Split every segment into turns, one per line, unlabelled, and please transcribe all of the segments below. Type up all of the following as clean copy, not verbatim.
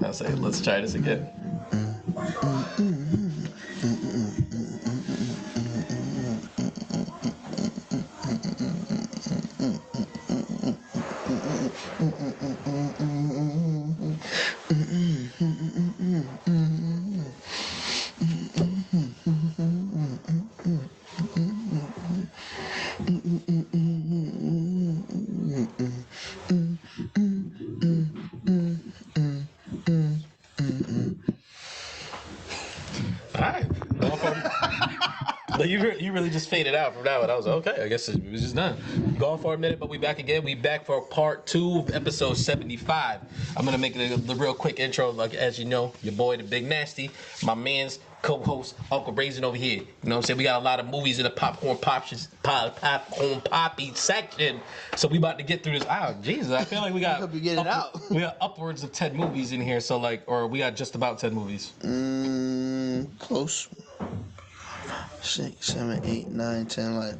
I say, let's try this again. All right. But you really just faded out from that one. I was like, okay, I guess it was just done. Gone for a minute, but we back again. We back for part 2 of episode 75. I'm going to make the real quick intro. Like, as you know, your boy, the Big Nasty, my man's co-host, Uncle Raisin over here. You know what I'm saying? We got a lot of movies in the popcorn poppy section. So we about to get through this. Oh, Jesus, I feel like we got we got upwards of 10 movies in here. So like, or we got just about 10 movies.
Close. 6, 7, 8, 9, 10, like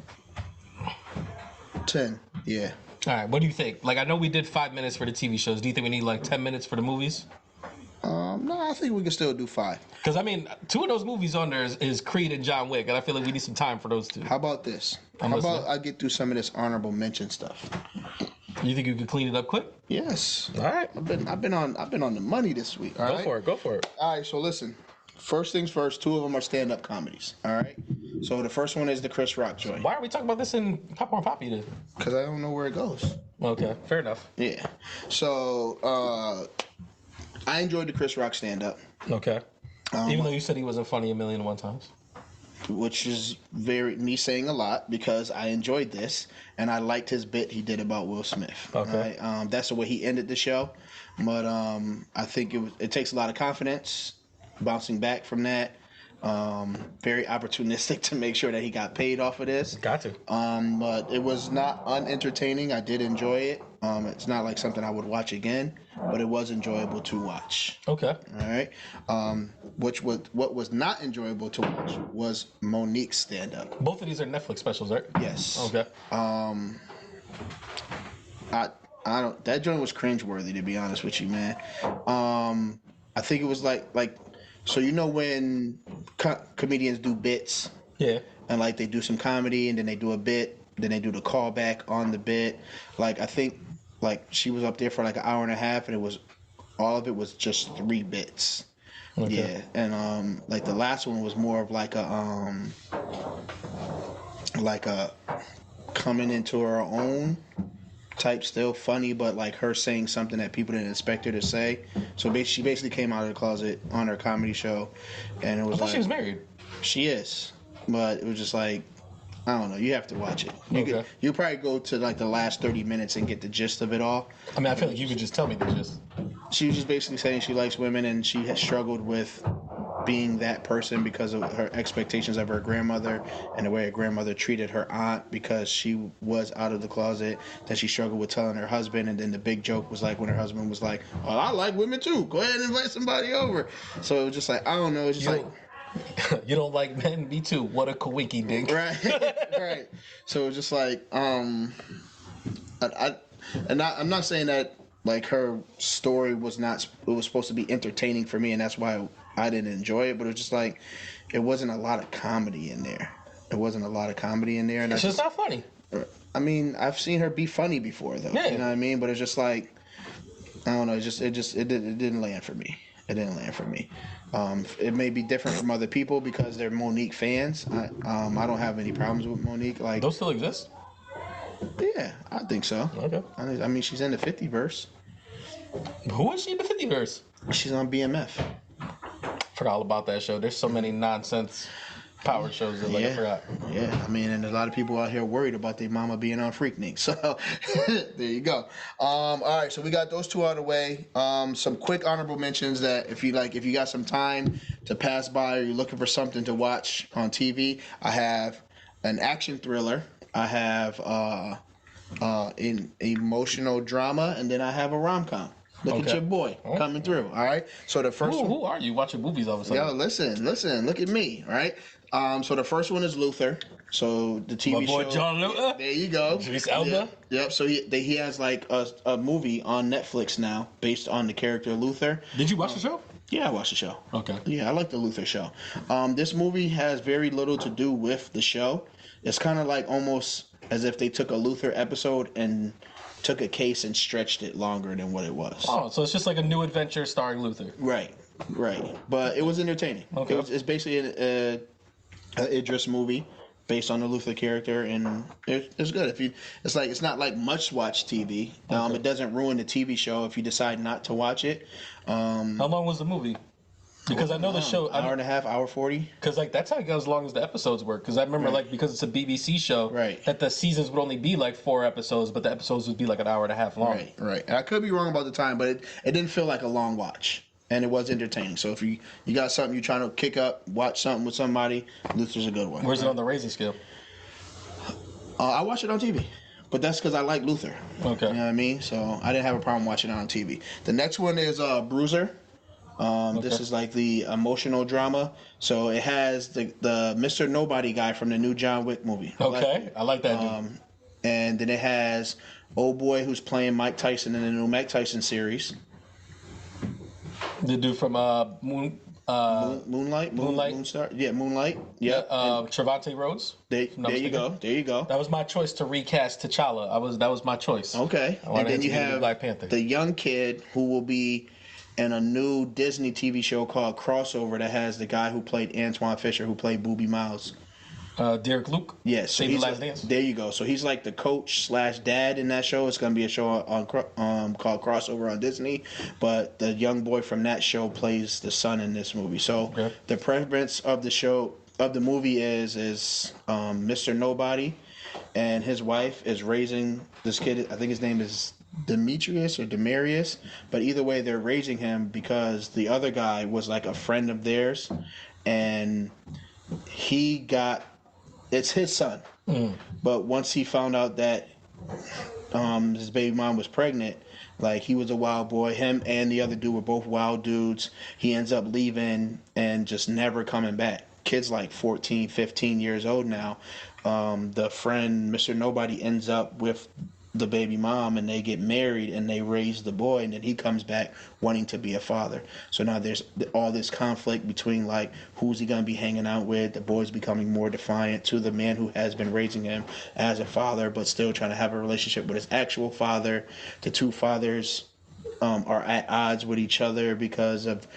10. Yeah.
All right. What do you think? Like, I know we did 5 minutes for the TV shows. Do you think we need like 10 minutes for the movies?
No, I think we can still do 5.
Because I mean, 2 of those movies on there is Creed and John Wick, and I feel like we need some time for those 2.
How about this? How about I get through some of this honorable mention stuff?
You think you could clean it up quick?
Yes.
All right.
I've been on the money this week. All right?
Go for it.
All right. So listen. First things first. 2 of them are stand-up comedies. All right. So the first one is the Chris Rock joint.
Why are we talking about this in Popcorn Poppy then?
Because I don't know where it goes.
Okay, fair enough.
Yeah. So I enjoyed the Chris Rock stand-up.
Okay. Even though you said he wasn't funny 1,000,001 times.
Which is me saying a lot because I enjoyed this and I liked his bit he did about Will Smith.
Okay.
Right? That's the way he ended the show, but I think it takes a lot of confidence bouncing back from that. Very opportunistic to make sure that he got paid off of this.
Got to.
But it was not unentertaining. I did enjoy it. It's not like something I would watch again, but it was enjoyable to watch.
Okay.
All right. What was not enjoyable to watch was Monique's stand-up.
Both of these are Netflix specials, right?
Yes.
Okay.
I don't. That joint was cringeworthy, to be honest with you, man. I think it was like. So you know when comedians do bits,
yeah,
and like they do some comedy and then they do a bit, then they do the callback on the bit. Like I think like she was up there for like an hour and a half, and all of it was just 3 bits. Okay. Yeah, and like the last one was more of like a coming into her own type, still funny, but like her saying something that people didn't expect her to say. So she basically came out of the closet on her comedy show, and it was
I thought she was married.
She is, but it was just like, I don't know. You have to watch it. You probably go to like the last 30 minutes and get the gist of it all.
I mean, I feel like you could just tell me the gist.
She was just basically saying she likes women and she has struggled with being that person because of her expectations of her grandmother and the way her grandmother treated her aunt because she was out of the closet, that she struggled with telling her husband. And then the big joke was like when her husband was like, well, I like women too. Go ahead and invite somebody over. So it was just like, I don't know. It's just
you don't like men? Me too. What a kawiki dink.
Right. Right. So it was just like, I'm not saying that like her story was supposed to be entertaining for me, and that's why I didn't enjoy it. But it was just like, it wasn't a lot of comedy in there. And
it's just not funny.
I mean, I've seen her be funny before, though. Yeah. You know what I mean? But it's just like, I don't know. It didn't land for me. It didn't land for me. It may be different from other people because they're Monique fans. I don't have any problems with Monique. Like,
those still exist?
Yeah, I think so.
Okay.
I mean, she's in the 50 verse.
Who is she in the 50 verse?
She's on BMF.
Forgot all about that show. There's so many nonsense power shows that I forgot.
Yeah, I mean, and a lot of people out here worried about their mama being on Freaknik. So there you go. All right, so we got those 2 out of the way. Some quick honorable mentions that if you got some time to pass by or you're looking for something to watch on TV, I have an action thriller. I have an emotional drama, and then I have a rom-com. Look at your boy coming through. All right. So the first one.
Who are you watching movies all of a sudden?
Yo, listen. Look at me. All right. So the first one is Luther. So the TV
My boy
show.
John Luther.
There you go.
Idris Elba.
Yep. So he has like a movie on Netflix now based on the character Luther.
Did you watch the show?
Yeah, I watched the show.
Okay.
Yeah, I like the Luther show. This movie has very little to do with the show. It's kind of like almost as if they took a Luther episode and took a case and stretched it longer than what it was.
Oh, so it's just like a new adventure starring Luther.
Right. But it was entertaining.
Okay.
It's basically an Idris movie based on the Luther character, and it's good. It's not like must watch TV. It doesn't ruin the TV show if you decide not to watch it.
How long was the movie? Because I know the show
hour and a half, hour 40.
Because like that's how it goes as long as the episodes work. Because I remember like because it's a BBC show,
right,
that the seasons would only be like 4 episodes, but the episodes would be like an hour and a half long.
Right. And I could be wrong about the time, but it didn't feel like a long watch, and it was entertaining. So if you got something you're trying to kick up, watch something with somebody, Luther's a good one.
Where's it on the rating scale?
I watch it on TV. But that's because I like Luther.
Okay.
You know what I mean? So I didn't have a problem watching it on TV. The next one is Bruiser. This is like the emotional drama. So it has the Mr. Nobody guy from the new John Wick movie.
Okay. I like that dude.
And then it has old boy who's playing Mike Tyson in the new Mike Tyson series.
The dude from
Moonlight? Moonstar? Yeah, Moonlight. Yeah.
Trevante Rhodes.
There you go.
That was my choice to recast T'Challa. That was my choice.
Okay. And then you have
Black Panther.
The young kid who will be in a new Disney TV show called Crossover that has the guy who played Antoine Fisher, who played Booby Miles.
Derek Luke.
Yes.
Save the Last Dance.
There you go. So he's like the coach / dad in that show. It's going to be a show on called Crossover on Disney, but the young boy from that show plays the son in this movie. So the premise of the movie is Mr. Nobody and his wife is raising this kid. I think his name is Demetrius or Demarius, but either way they're raising him because the other guy was like a friend of theirs, and it's his son. But once he found out that his baby mom was pregnant, like he was a wild boy. Him and the other dude were both wild dudes. He ends up leaving and just never coming back. Kid's like 14, 15 years old now. The friend, Mr. Nobody, ends up with the baby mom and they get married and they raise the boy, and then he comes back wanting to be a father. So now there's all this conflict between like who's he going to be hanging out with. The boy's becoming more defiant to the man who has been raising him as a father but still trying to have a relationship with his actual father. The two fathers are at odds with each other because of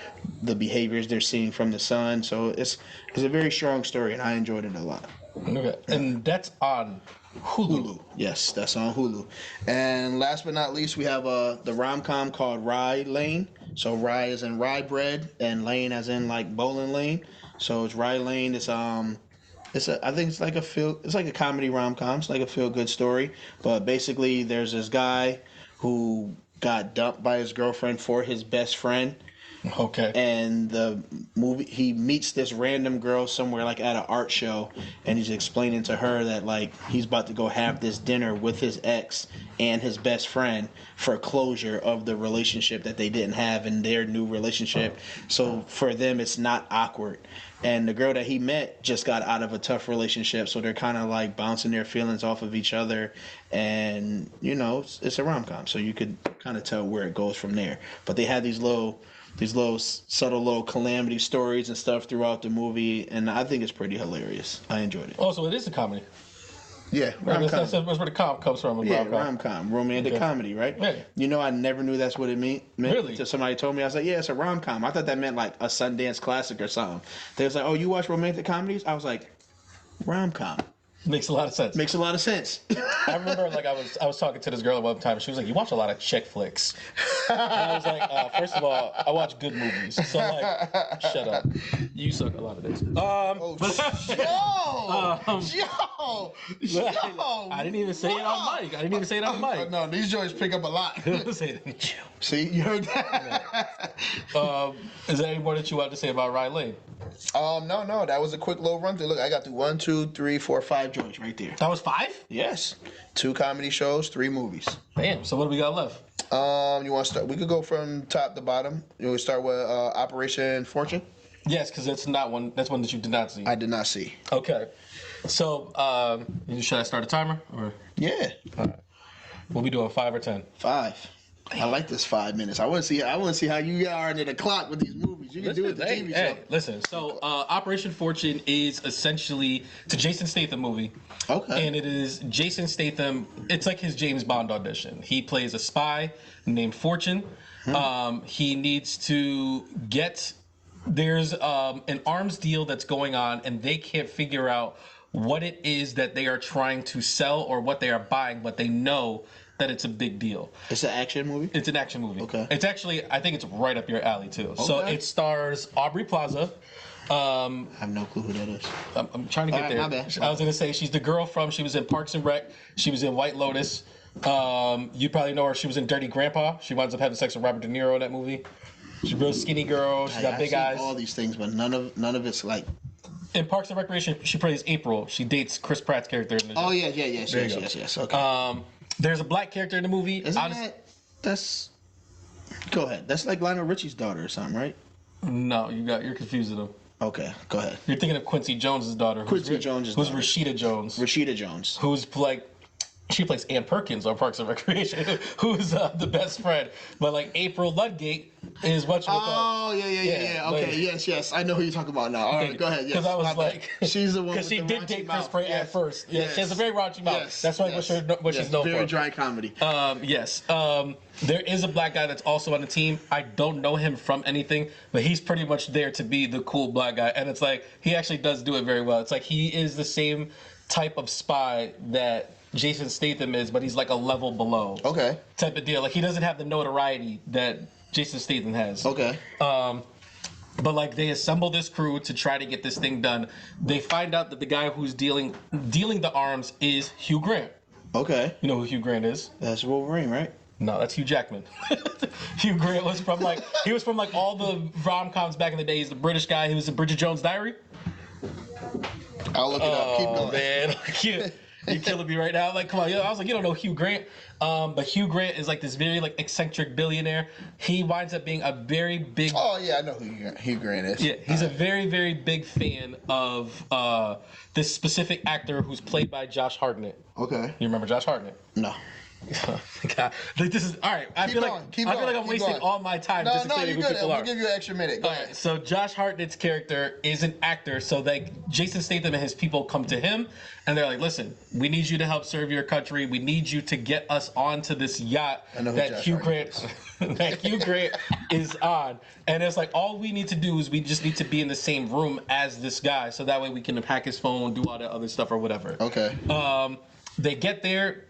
the behaviors they're seeing from the son. So it's a very strong story and I enjoyed it a lot.
Okay. And that's on Hulu.
Yes, that's on Hulu. And last but not least, we have the rom-com called Rye Lane. So Rye is in rye bread, and Lane as in like bowling lane. So it's Rye Lane. I think it's like a comedy rom-com. It's like a feel-good story. But basically, there's this guy who got dumped by his girlfriend for his best friend.
Okay.
And the movie, he meets this random girl somewhere like at an art show, and he's explaining to her that like he's about to go have this dinner with his ex and his best friend for closure of the relationship that they didn't have in their new relationship. So for them, it's not awkward. And the girl that he met just got out of a tough relationship, so they're kind of like bouncing their feelings off of each other. And you know, it's a rom-com, so you could kind of tell where it goes from there. But they had these little subtle little calamity stories and stuff throughout the movie, and I think it's pretty hilarious. I enjoyed it.
Oh, so it is a comedy.
Yeah, rom-com.
That's where the comp comes from.
Yeah, rom-com, romantic comedy, right?
Yeah.
You know, I never knew that's what it meant.
Really?
Until somebody told me, I was like, yeah, it's a rom-com. I thought that meant like a Sundance classic or something. They was like, oh, you watch romantic comedies? I was like, rom-com.
Makes a lot of sense.
Makes a lot of sense.
I remember like I was talking to this girl at one time, and she was like, "You watch a lot of chick flicks." And I was like, first of all, I watch good movies, so like, shut up. You suck a lot of this. Yo, I didn't even say it on mic.
No, these joints pick up a lot. See, you heard that?
Is there any more that you want to say about Rye Lane?
No. That was a quick little run through. Look, I got through 1, 2, 3, 4, 5 joints right there.
That was 5?
Yes. 2 comedy shows, 3 movies.
Damn. So what do we got left?
You want to start? We could go from top to bottom. You want to start with Operation Fortune?
Yes, because that's not one. That's one that you did not see.
I did not see.
Okay. So, should I start a timer or?
Yeah.
All right. We'll be doing 5 or 10.
5. I like this 5 minutes. I want to see. I want to see how you are under the clock with these movies. You can do it the TV show.
Listen. So, Operation Fortune is essentially it's a Jason Statham movie.
Okay.
And it is Jason Statham. It's like his James Bond audition. He plays a spy named Fortune. He needs to get. There's an arms deal that's going on, and they can't figure out what it is that they are trying to sell or what they are buying, but they know that it's a big deal.
It's an action movie?
It's an action movie.
Okay.
It's actually, I think it's right up your alley, too.
Okay.
So it stars Aubrey Plaza.
I have no clue who that is.
I'm trying to get there.
My bad.
I was going to say, she's the girl she was in Parks and Rec. She was in White Lotus. You probably know her. She was in Dirty Grandpa. She winds up having sex with Robert De Niro in that movie. She's a real skinny girl. She's got big eyes.
All these things, but none of it's like.
In Parks and Recreation, she plays April. She dates Chris Pratt's character in the show.
Oh yes. Okay.
There's a black character in the movie.
That's. Go ahead. That's like Lionel Richie's daughter or something, right?
No, you're confusing them.
Okay, go ahead.
You're thinking of Quincy Jones's daughter. Who's Rashida Jones.
Rashida Jones.
Who's like. She plays Ann Perkins on Parks and Recreation, who's the best friend. But like April Ludgate is what you.
Oh yeah. Okay, yes. I know who you're talking about now. All right, go ahead. Yes.
Because I was like,
she's the one.
Because she did date Chris Pratt at first. Yeah,
yes.
She has a very raunchy mouth.
Yes.
That's what she's known for.
Very dry comedy.
Yes. There is a black guy that's also on the team. I don't know him from anything, but he's pretty much there to be the cool black guy. And it's like he actually does do it very well. It's like he is the same type of spy that Jason Statham is, but he's like a level below.
Okay.
Type of deal. Like he doesn't have the notoriety that Jason Statham has.
Okay.
But like they assemble this crew to try to get this thing done. They find out that the guy who's dealing the arms is Hugh Grant.
Okay.
You know who Hugh Grant is?
That's Wolverine, right?
No, that's Hugh Jackman. Hugh Grant was from like all the rom-coms back in the day. He's the British guy. He was in Bridget Jones' Diary.
I'll look it up. Keep going.
Man. You're killing me right now. Like, come on. I was like, you don't know Hugh Grant. But Hugh Grant is like this very like eccentric billionaire. He winds up being a very big.
Oh yeah, I know who Hugh Grant is.
Yeah, he's a very, very big fan of this specific actor who's played by Josh Hartnett.
Okay.
You remember Josh Hartnett?
No.
God, like this is all right. I feel like I'm wasting all my time just explaining who people are.
We'll give you an extra minute. Go ahead.
So Josh Hartnett's character is an actor. So like Jason Statham and his people come to him and they're like, "Listen, we need you to help serve your country. We need you to get us onto this yacht that Hugh Grant is on." And it's like all we need to do is we just need to be in the same room as this guy, so that way we can hack his phone, do all that other stuff or whatever.
Okay.
They get there.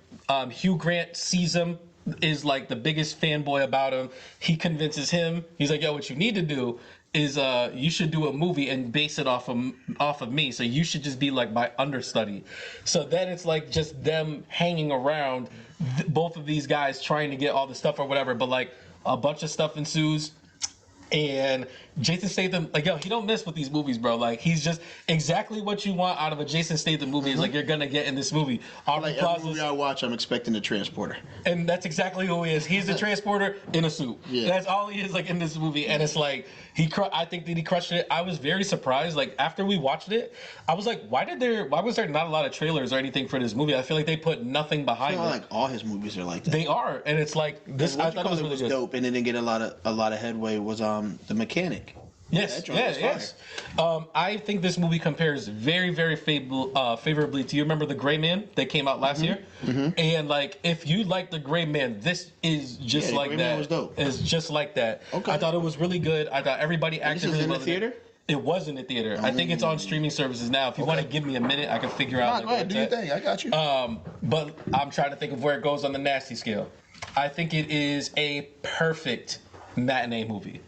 Hugh Grant sees him, is like the biggest fanboy about him. He convinces him. He's like, "Yo, what you need to do is you should do a movie and base it off of me. So you should just be like my understudy." So then it's like just them hanging around, both of these guys trying to get all the stuff or whatever. But like a bunch of stuff ensues. And Jason Statham, like, yo, he don't miss with these movies, bro. Like, he's just exactly what you want out of a Jason Statham movie is like you're gonna get in this movie.
Like every movie I watch, I'm expecting the transporter.
And that's exactly who he is. He's the transporter in a suit.
Yeah.
That's all he is, like, in this movie. And it's like, I think that he crushed it. I was very surprised. Like, after we watched it, I was like, why was there not a lot of trailers or anything for this movie? I feel like they put nothing behind it.
Like all his movies are like that.
They are. And it's like, this, I thought it was really good.
Dope, and it didn't get a lot of headway was The Mechanic.
Yes. I think this movie compares very, very favorably to, you remember The Gray Man that came out last year? Mm-hmm. And like, if you like The Gray Man, this is just like that. The Gray Man was dope. It's just like that. Okay. I thought it was really good. I thought everybody acted really well. This is in the theater? It was in the theater. I think it's on streaming services now. If you want to give me a minute, I can figure out.
Go ahead, do your thing. I got you.
But I'm trying to think of where it goes on the nasty scale. I think it is a perfect matinee movie.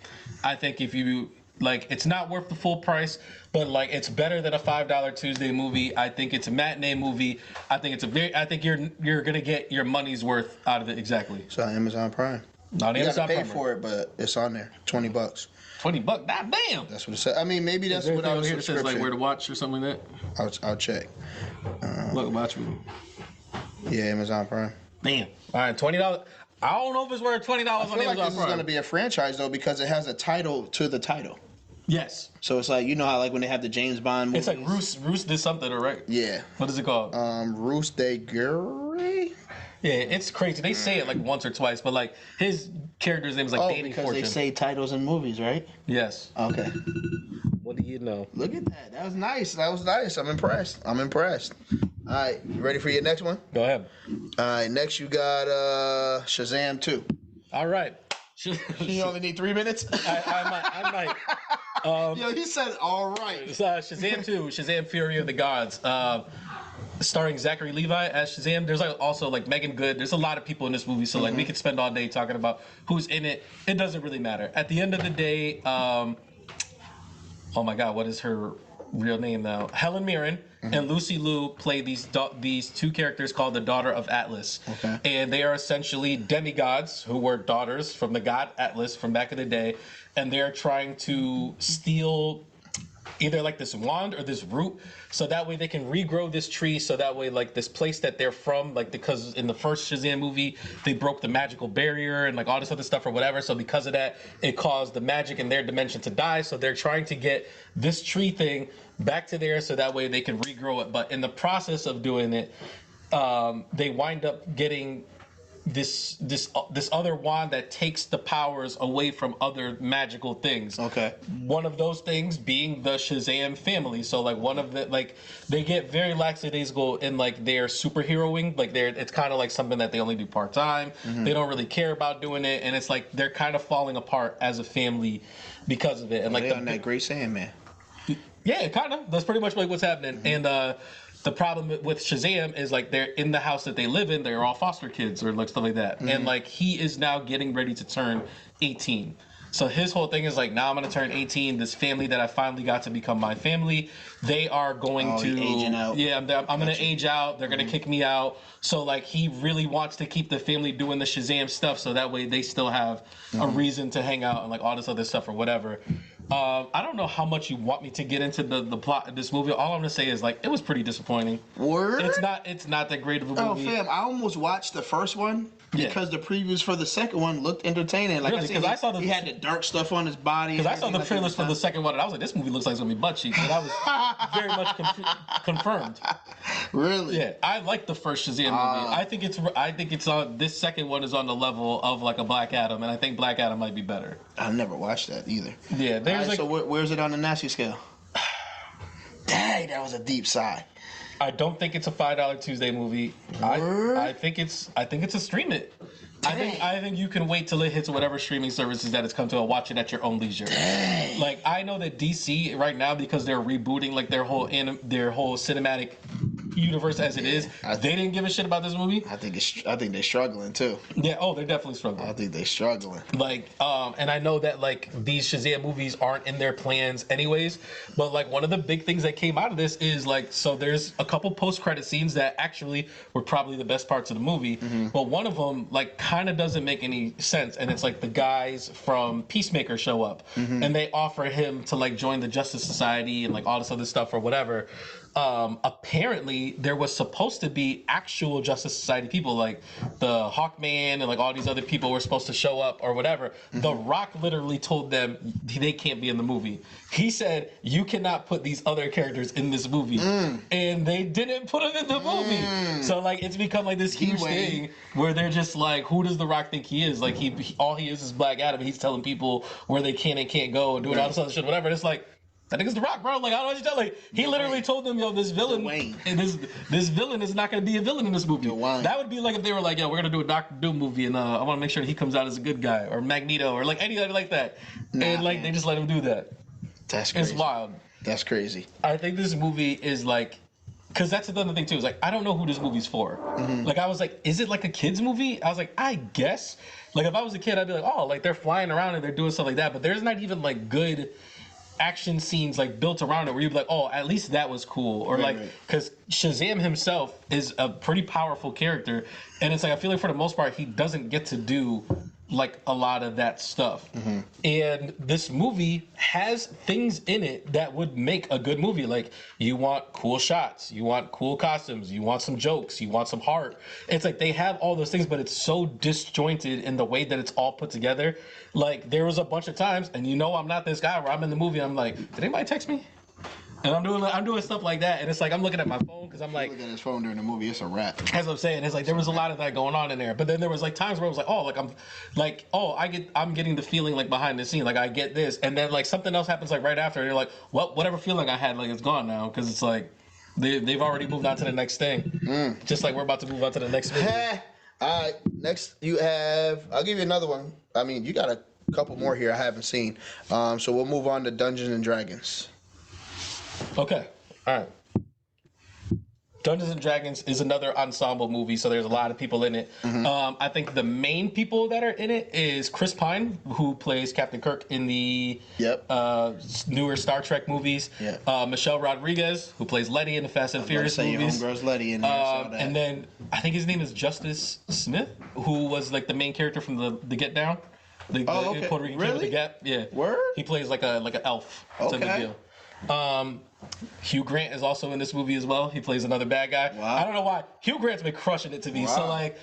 I think if you like, it's not worth the full price, but like it's better than a $5 Tuesday movie. I think it's a matinee movie. I think you're gonna get your money's worth out of it exactly.
It's on Amazon Prime.
Not
you
Amazon
gotta pay
Prime
for it, but it's on there. $20.
$20. God damn.
That's what it said. I mean, maybe that's without a subscription.
Says like where to watch or something like
that. I'll check.
Look, watch me.
Yeah, Amazon Prime.
Damn. All right, $20. I don't know if it's worth $20
I
on
feel like
Amazon
this is
Prime.
going to be a franchise though because it has a title to the title.
Yes.
So it's like, you know how like when they have the James Bond movies?
It's like Roos did something, right?
Yeah.
What is it called?
Roos de Guerre?
Yeah, it's crazy. They say it like once or twice, but like his character's name is like Danny
because
Fortune.
they say titles in movies, right?
Yes.
Okay.
What do you know?
Look at that. That was nice. I'm impressed. All right, you ready for your next one?
Go ahead.
All right, next you got Shazam 2.
All right.
You only need 3 minutes?
I might.
Yo, he said all right.
It's, Shazam 2, Shazam Fury of the Gods. Starring Zachary Levi as Shazam. There's like also like Megan Good. There's a lot of people in this movie, so like we could spend all day talking about who's in it. It doesn't really matter. At the end of the day, oh my God, what is her real name now? Helen Mirren and Lucy Liu play these two characters called the Daughter of Atlas.
Okay.
And they are essentially demigods who were daughters from the god Atlas from back in the day, and they're trying to steal either like this wand or this root, so that way they can regrow this tree, so that way like this place that they're from, like because in the first Shazam movie they broke the magical barrier and like all this other stuff or whatever, so because of that it caused the magic in their dimension to die, so they're trying to get this tree thing back to there so that way they can regrow it. But in the process of doing it, they wind up getting this other wand that takes the powers away from other magical things.
Okay.
One of those things being the Shazam family. So like one of the like they get very lackadaisical in like their superheroing. Like it's kind of like something that they only do part time. They don't really care about doing it, and it's like they're kind of falling apart as a family because of it. And like
on that Great Sandman.
Yeah, kind of. That's pretty much like what's happening. And the problem with Shazam is like they're in the house that they live in. They're all foster kids or like stuff like that. And like he is now getting ready to turn 18. So his whole thing is like, now I'm going to turn 18. This family that I finally got to become my family, they are going to
aging out.
Yeah, I'm going to age out. They're going to kick me out. So like he really wants to keep the family doing the Shazam stuff, so that way they still have a reason to hang out and like all this other stuff or whatever. I don't know how much you want me to get into the plot of this movie. All I'm gonna say is like it was pretty disappointing.
Word?
It's not that great of a movie.
Oh, fam, I almost watched the first one because the previews for the second one looked entertaining. Like
really? Because I saw
he had the dark stuff on his body.
Because I saw the trailers for the second one, and I was like, this movie looks like it's gonna be butt cheeks. And I was very much confirmed.
Really?
Yeah, I like the first Shazam movie. I think it's on this second one is on the level of like a Black Adam, and I think Black Adam might be better.
I've never watched that either.
Yeah, there's like.
So where's it on the nasty scale? Dang, that was a deep sigh.
I don't think it's a $5 Tuesday movie. I think it's a stream it. I think you can wait till it hits whatever streaming services that it's come to and watch it at your own leisure.
Dang.
Like I know that DC right now, because they're rebooting like their whole cinematic universe as it is, they didn't give a shit about this movie.
I think they're struggling too.
Yeah, they're definitely struggling.
I think they're struggling.
Like, and I know that like these Shazam movies aren't in their plans anyways, but like one of the big things that came out of this is like, so there's a couple post-credit scenes that actually were probably the best parts of the movie, but one of them like kind of doesn't make any sense, and it's like the guys from Peacemaker show up and they offer him to like join the Justice Society and like all this other stuff or whatever. Apparently there was supposed to be actual Justice Society people, like the Hawkman and like all these other people were supposed to show up or whatever. The Rock literally told them they can't be in the movie. He said, you cannot put these other characters in this movie. And they didn't put them in the movie. So like it's become like this huge thing where they're just like, who does The Rock think he is? Like all he is Black Adam. He's telling people where they can and can't go and doing all this other shit, whatever. And it's like, I think it's The Rock, bro. Like, I don't know what you tell. Like, he literally told them, yo, this villain, and this villain is not going to be a villain in this movie. That would be like if they were like, yo, we're going to do a Dr. Doom movie, and I want to make sure he comes out as a good guy, or Magneto, or like anybody like that. And like, they just let him do that.
That's crazy.
It's wild.
That's crazy.
I think this movie is like, because that's the other thing too. Is like, I don't know who this movie's for. Like, I was like, is it like a kid's movie? I was like, I guess. Like, if I was a kid, I'd be like, oh, like they're flying around and they're doing stuff like that. But there's not even like good action scenes like built around it where you'd be like, oh, at least that was cool. Or like, because Shazam himself is a pretty powerful character, and it's like I feel like for the most part he doesn't get to do like a lot of that stuff. And this movie has things in it that would make a good movie. Like, you want cool shots, you want cool costumes, you want some jokes, you want some heart. It's like they have all those things, but it's so disjointed in the way that it's all put together. Like, there was a bunch of times, and I'm not this guy where I'm in the movie, I'm like, did anybody text me? And I'm doing stuff like that, and it's like I'm looking at my phone because I'm like,
looking at his phone during the movie, it's a wrap.
As I'm saying, it's like there was a lot of that going on in there. But then there was like times where I was like, I'm getting the feeling like behind the scene, like I get this, and then like something else happens like right after, and you're like, well, whatever feeling I had, like it's gone now because it's like they've already moved on to the next thing, just like we're about to move on to the next movie.
All right, next you have. I'll give you another one. I mean, you got a couple more here I haven't seen. So we'll move on to Dungeons and Dragons.
Okay. All right. Dungeons and Dragons is another ensemble movie, so there's a lot of people in it. I think the main people that are in it is Chris Pine, who plays Captain Kirk in the newer Star Trek movies. Michelle Rodriguez, who plays Letty in the Fast and Furious movies.
Your homegirl's Letty in there.
And then I think his name is Justice Smith, who was like the main character from the Get Down. The Puerto Rican kid with the Gap. Yeah.
Word?
He plays like an elf. It's a big deal. Hugh Grant is also in this movie as well. He plays another bad guy. Wow. I don't know why. Hugh Grant's been crushing it to me. Wow. So like,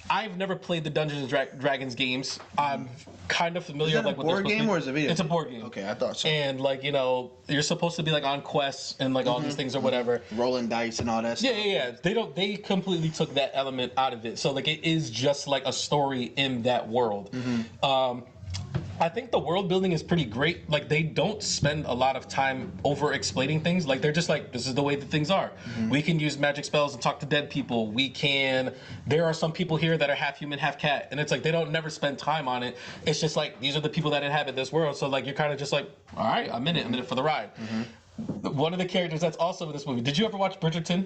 I've never played the Dungeons and Dragons games. I'm kind of familiar with like what they're supposed to be.
Is it a board game or is it a video?
It's a board game.
Okay, I thought so.
And like, you're supposed to be like on quests and like all these things or whatever.
Rolling dice and all that stuff.
Yeah. They completely took that element out of it. So like it is just like a story in that world. I think the world building is pretty great. Like, they don't spend a lot of time over explaining things. Like, they're just like, this is the way that things are. We can use magic spells and talk to dead people. There are some people here that are half human, half cat. And it's like, they don't never spend time on it. It's just like, these are the people that inhabit this world. So like, you're kind of just like, all right, I'm in it for the ride. One of the characters that's also in this movie. Did you ever watch Bridgerton?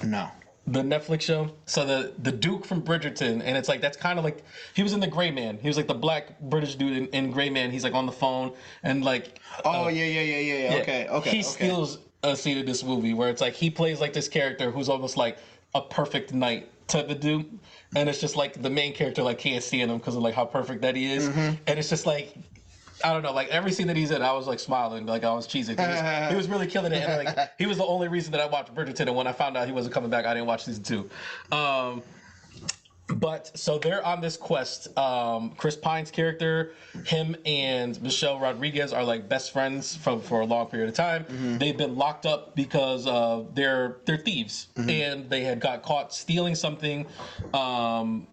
No.
The Netflix show. So the Duke from Bridgerton, and it's like that's kind of like he was in the Gray Man. He was like the black British dude in Gray Man. He's like on the phone and like.
Oh yeah. Okay.
He steals a scene in this movie where it's like he plays like this character who's almost like a perfect knight type of dude, and it's just like the main character like can't stand him because of like how perfect that he is, and it's just like. I don't know, like every scene that he's in, I was like smiling, like I was cheesing. He was really killing it, and like he was the only reason that I watched Bridgerton. And when I found out he wasn't coming back, I didn't watch season 2. But so they're on this quest. Chris Pine's character, him and Michelle Rodriguez are like best friends for a long period of time. They've been locked up because they're thieves, and they had got caught stealing something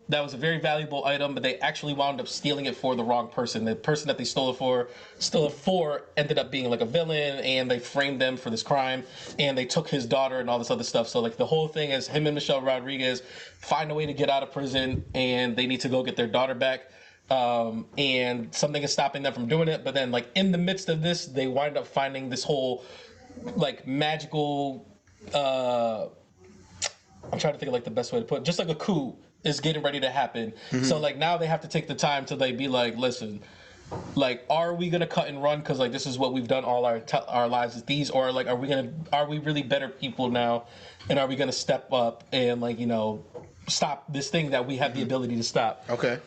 that was a very valuable item, but they actually wound up stealing it for the wrong person. The person that they stole it for ended up being like a villain, and they framed them for this crime, and they took his daughter and all this other stuff. So like the whole thing is him and Michelle Rodriguez find a way to get out of prison, and they need to go get their daughter back. And something is stopping them from doing it. But then like in the midst of this, they wind up finding this whole like magical, I'm trying to think of like the best way to put it, just like a coup is getting ready to happen. So like now they have to take the time to like be like, listen, like, are we gonna cut and run because like this is what we've done all our lives with these, or like are we really better people now, and are we gonna step up and like stop this thing that we have the ability to stop?
Okay.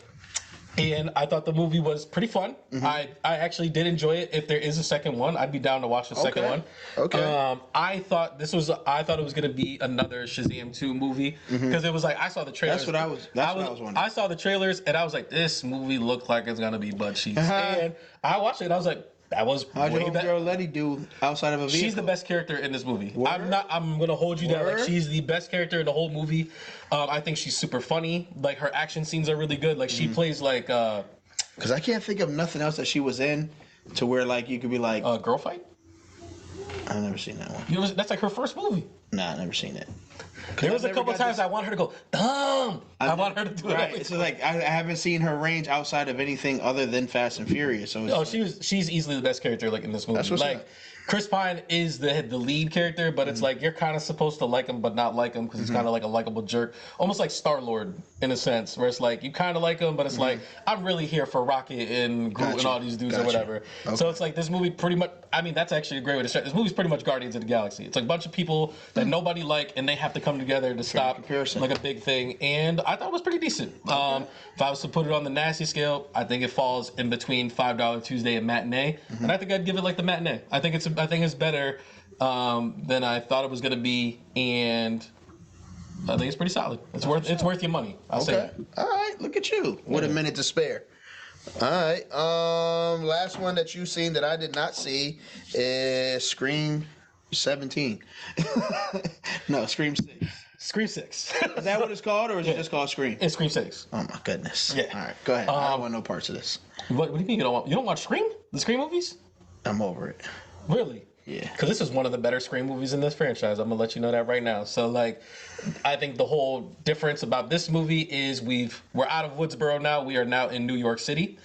And I thought the movie was pretty fun. I actually did enjoy it. If there is a second one, I'd be down to watch the second one.
Okay.
I thought it was gonna be another Shazam 2 movie because it was like I saw the trailers.
That's what I was wondering.
I saw the trailers and I was like, this movie looked like it's gonna be butt cheeks. And I watched it and I was like, that was
how'd
way
your
better.
girl Letty do outside of a vehicle?
She's the best character in this movie.
Word?
I'm gonna hold you down. Like,
Word?
she's the best character in the whole movie. I think she's super funny. Like her action scenes are really good. Like she plays like
because I can't think of nothing else that she was in to where like you could be like
Girl Fight.
I've never seen that one.
That's like her first movie.
Nah, I've never seen it.
There was a couple times I want her to go, dumb. I want her to do it.
Right. So like I haven't seen her range outside of anything other than Fast and Furious. So
she's easily the best character like in this movie.
That's what's
like
up.
Chris Pine is the lead character, but it's like you're kind of supposed to like him, but not like him because he's kind of like a likable jerk, almost like Star-Lord in a sense, where it's like you kind of like him, but it's like I'm really here for Rocket and Groot and all these dudes or whatever. Okay. So it's like this movie pretty much. I mean, that's actually a great way to start. This movie's pretty much Guardians of the Galaxy. It's like a bunch of people that nobody like, and they have to come together to stop like a big thing. And I thought it was pretty decent. If I was to put it on the nasty scale, I think it falls in between $5 Tuesday and matinee, and I think I'd give it like the matinee. I think it's better than I thought it was gonna be, and I think it's pretty solid. It's worth your money. I'll say that.
All right, look at you with a minute to spare. All right. Last one that you've seen that I did not see is Scream 17. No, Scream 6.
Scream 6.
Is that what it's called, or is it just called Scream?
It's Scream 6.
Oh my goodness.
Yeah.
All right, go ahead. I don't want no parts of this.
What do you mean you don't watch Scream? The Scream movies?
I'm over it.
Really?
Yeah.
Because this is one of the better Scream movies in this franchise. I'm gonna let you know that right now. So like, I think the whole difference about this movie is we're out of Woodsboro now. We are now in New York City.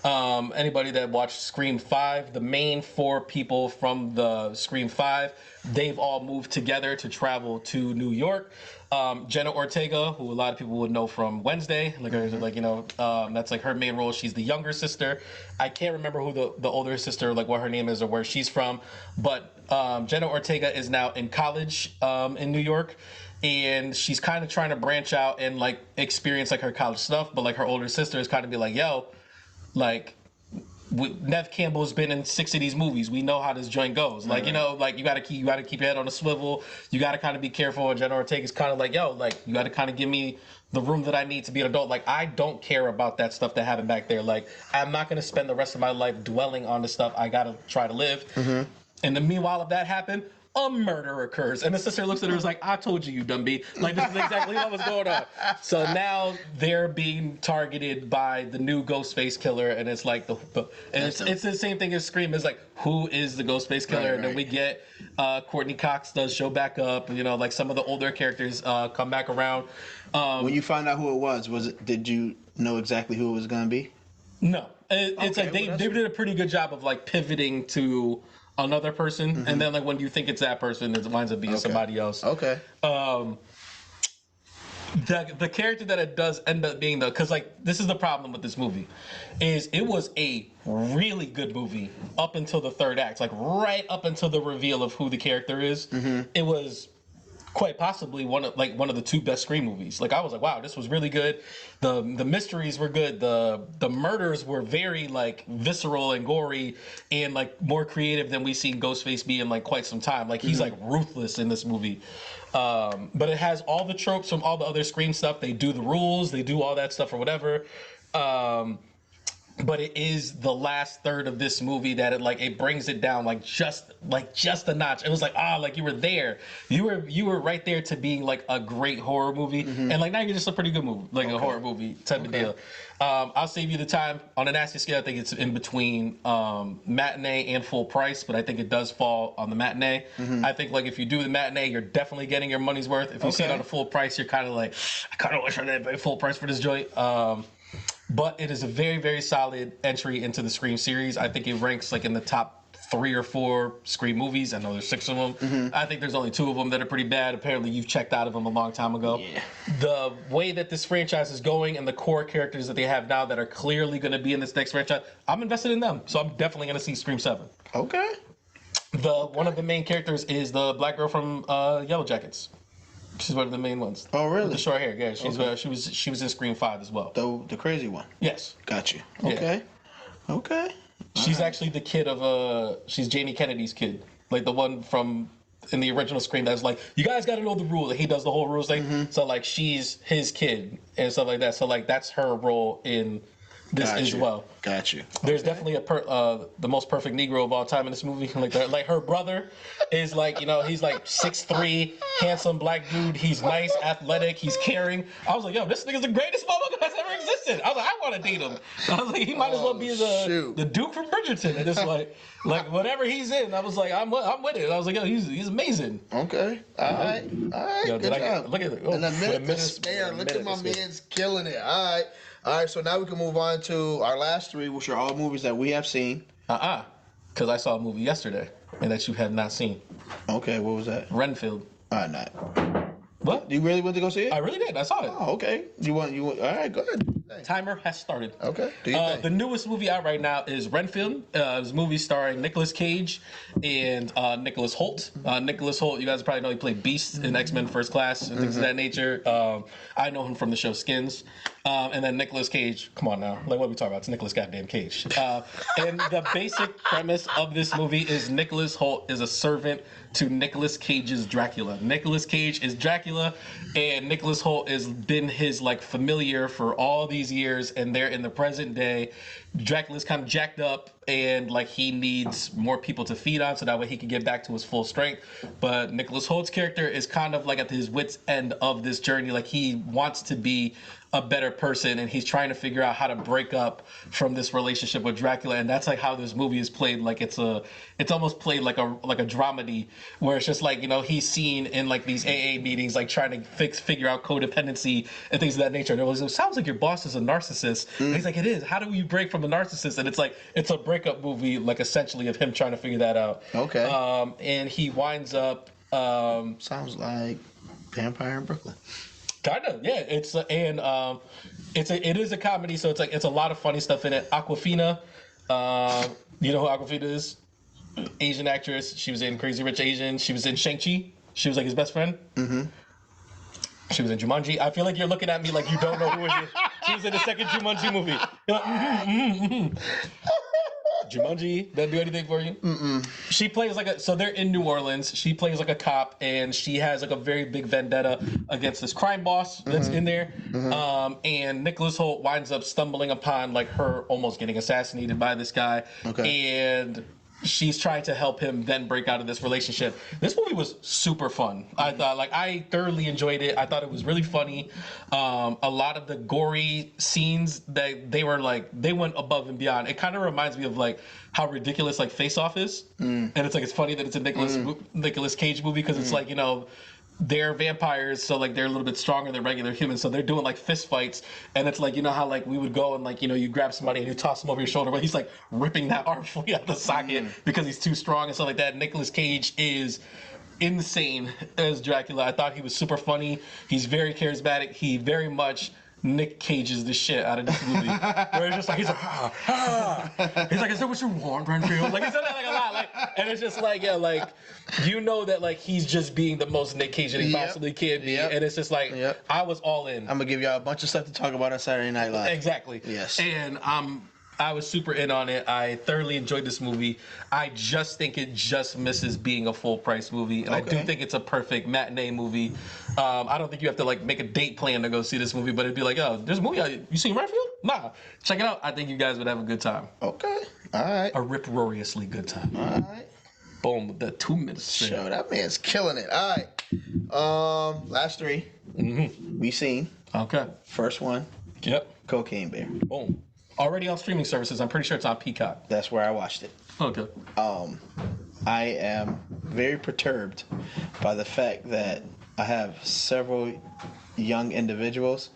Anybody that watched Scream 5, the main 4 people from the Scream 5, they've all moved together to travel to New York. Jenna Ortega, who a lot of people would know from Wednesday, that's like her main role. She's the younger sister. I can't remember who the older sister, like what her name is or where she's from, but Jenna Ortega is now in college in New York. And she's kind of trying to branch out and like experience like her college stuff, but like her older sister is kind of be like, yo, like Nev Campbell's been in 6 of these movies. We know how this joint goes. Like, you know, like you gotta keep your head on a swivel. You gotta kind of be careful. And Jenna Ortega's kind of like, yo, like you gotta kind of give me the room that I need to be an adult. Like I don't care about that stuff that happened back there. Like I'm not gonna spend the rest of my life dwelling on the stuff. I gotta try to live. And then meanwhile, if that happened, a murder occurs. And the sister looks at her and is like, I told you, you dumb bee. Like, this is exactly what was going on. So now they're being targeted by the new Ghostface killer. And it's like, it's the same thing as Scream. It's like, who is the Ghostface killer? Right. And then we get Courtney Cox does show back up. You know, like some of the older characters come back around.
When you found out who it was did you know exactly who it was going to be?
No. It's like they did a pretty good job of like pivoting to another person, and then like when you think it's that person, it winds up being somebody else. Okay. The character that it does end up being because like this is the problem with this movie, is it was a really good movie up until the third act, like right up until the reveal of who the character is. It was quite possibly one of the 2 best Scream movies. Like I was like, wow, this was really good. The mysteries were good. The murders were very like visceral and gory and like more creative than we've seen Ghostface be in like quite some time. Like he's like ruthless in this movie. But it has all the tropes from all the other Scream stuff. They do the rules, they do all that stuff or whatever. But it is the last third of this movie that it brings it down just a notch. It was like like you were there, you were right there to being like a great horror movie, and like now you're just a pretty good movie, like a horror movie type of deal. I'll save you the time on a nasty scale. I think it's in between matinee and full price, but I think it does fall on the matinee. I think like if you do the matinee, you're definitely getting your money's worth. If you see it on a full price, you're kind of like, I kind of wish I didn't pay full price for this joint. But it is a very, very solid entry into the Scream series. I think it ranks like in the top 3 or 4 Scream movies. I know there's 6 of them. I think there's only 2 of them that are pretty bad. Apparently you've checked out of them a long time ago. Yeah. The way that this franchise is going and the core characters that they have now that are clearly going to be in this next franchise, I'm invested in them. So I'm definitely going to see Scream 7. Okay. One of the main characters is the black girl from Yellow Jackets. She's one of the main ones. Oh, really? With the short hair. Yeah, she was in Scream 5 as well.
The crazy one.
Yes.
Got you. Okay. Yeah. Okay.
She's actually the kid of she's Jamie Kennedy's kid, like the one from in the original Scream that's like, you guys got to know the rules. Like, he does the whole rules thing. So like she's his kid and stuff like that. So like that's her role in this as well. Got you. There's definitely the most perfect Negro of all time in this movie. Like her brother is like, you know, he's like 6'3", handsome black dude. He's nice, athletic. He's caring. I was like, yo, this nigga's the greatest motherfucker that's ever existed. I was like, I want to date him. I was like, he might as well be the Duke from Bridgerton. And it's like whatever he's in, I was like, I'm with it. I was like, yo, he's amazing. Okay. All right. Yo, good job. Look at it. Oh, and a minute to spare. Look at my man's killing it. All right, so now we can move on to our last 3, which are all movies that we have seen. because I saw a movie yesterday and that you had not seen.
Okay, what was that?
Renfield.
Not.
What?
You really went to go see it?
I really did. I saw it.
Oh, okay. You want? All right, go ahead. Thanks.
Timer has started.
Okay. Do your thing.
The newest movie out right now is Renfield. It's a movie starring Nicolas Cage and Nicholas Hoult. Nicholas Hoult, you guys probably know he played Beast in X-Men First Class and things of that nature. I know him from the show Skins. And then Nicolas Cage, come on now, like what are we talking about? It's Nicolas goddamn Cage. And the basic premise of this movie is Nicholas Hoult is a servant to Nicolas Cage's Dracula. Nicolas Cage is Dracula, and Nicholas Hoult has been his like familiar for all these years, and they're in the present day. Dracula's kind of jacked up, and like he needs more people to feed on, so that way he can get back to his full strength. But Nicholas Holt's character is kind of like at his wit's end of this journey. Like he wants to be a better person, and he's trying to figure out how to break up from this relationship with Dracula. And that's like how this movie is played. Like it's almost played like a dramedy, where it's just like, you know, he's seen in like these AA meetings, like trying to figure out codependency and things of that nature. And it sounds like your boss is a narcissist. And he's like, it is. How do you break from a narcissist? And it's like, it's a breakup movie, like essentially of him trying to figure that out.
Okay.
And he winds up.
Sounds like Vampire in Brooklyn.
Kind of, yeah. It is a comedy, so it's a lot of funny stuff in it. Awkwafina, you know who Awkwafina is? Asian actress. She was in Crazy Rich Asian. She was in Shang-Chi. She was like his best friend. Mm-hmm. She was in Jumanji. I feel like you're looking at me like you don't know who it is. She was in the second Jumanji movie. You're like, Jumanji, doesn't do anything for you? Mm-mm. She plays so they're in New Orleans. She plays like a cop, and she has like a very big vendetta against this crime boss that's in there. Mm-hmm. And Nicholas Hoult winds up stumbling upon like her almost getting assassinated by this guy. Okay. And she's trying to help him then break out of this relationship. This movie was super fun. I thought, I thoroughly enjoyed it. I thought it was really funny. A lot of the gory scenes that they went above and beyond. It kind of reminds me of like how ridiculous like Face Off is. And it's like, it's funny that it's a Nicolas Cage movie, because it's like, you know, they're vampires, so like they're a little bit stronger than regular humans, so they're doing like fist fights, and it's like, you know how like we would go and like, you know, you grab somebody and you toss them over your shoulder, but he's like ripping that arm fully out the socket because he's too strong and stuff like that. Nicolas Cage is insane as Dracula. I thought he was super funny. He's very charismatic. He very much Nick Cage's the shit out of this movie. Where it's just like, he's like, he's like, is that what you want, Renfield? Like, he said that like a lot. Like, and it's just like, yeah, like, you know that like he's just being the most Nick Cage that he possibly can be. And it's just like, I was all in.
I'm gonna give y'all a bunch of stuff to talk about on Saturday Night Live.
Exactly.
Yes.
And I was super in on it. I thoroughly enjoyed this movie. I just think it just misses being a full price movie. And I do think it's a perfect matinee movie. I don't think you have to like make a date plan to go see this movie, but it'd be like, oh, there's a movie. You seen Renfield? Nah. Check it out. I think you guys would have a good time.
Okay. All right.
A rip-roariously good time.
All right.
Boom. The 2 minutes.
Show, that man's killing it. All right. Last three. Mm-hmm. We seen.
Okay.
First one.
Yep.
Cocaine Bear.
Boom. Already on streaming services. I'm pretty sure it's on Peacock.
That's where I watched it.
Okay.
I am very perturbed by the fact that I have several young individuals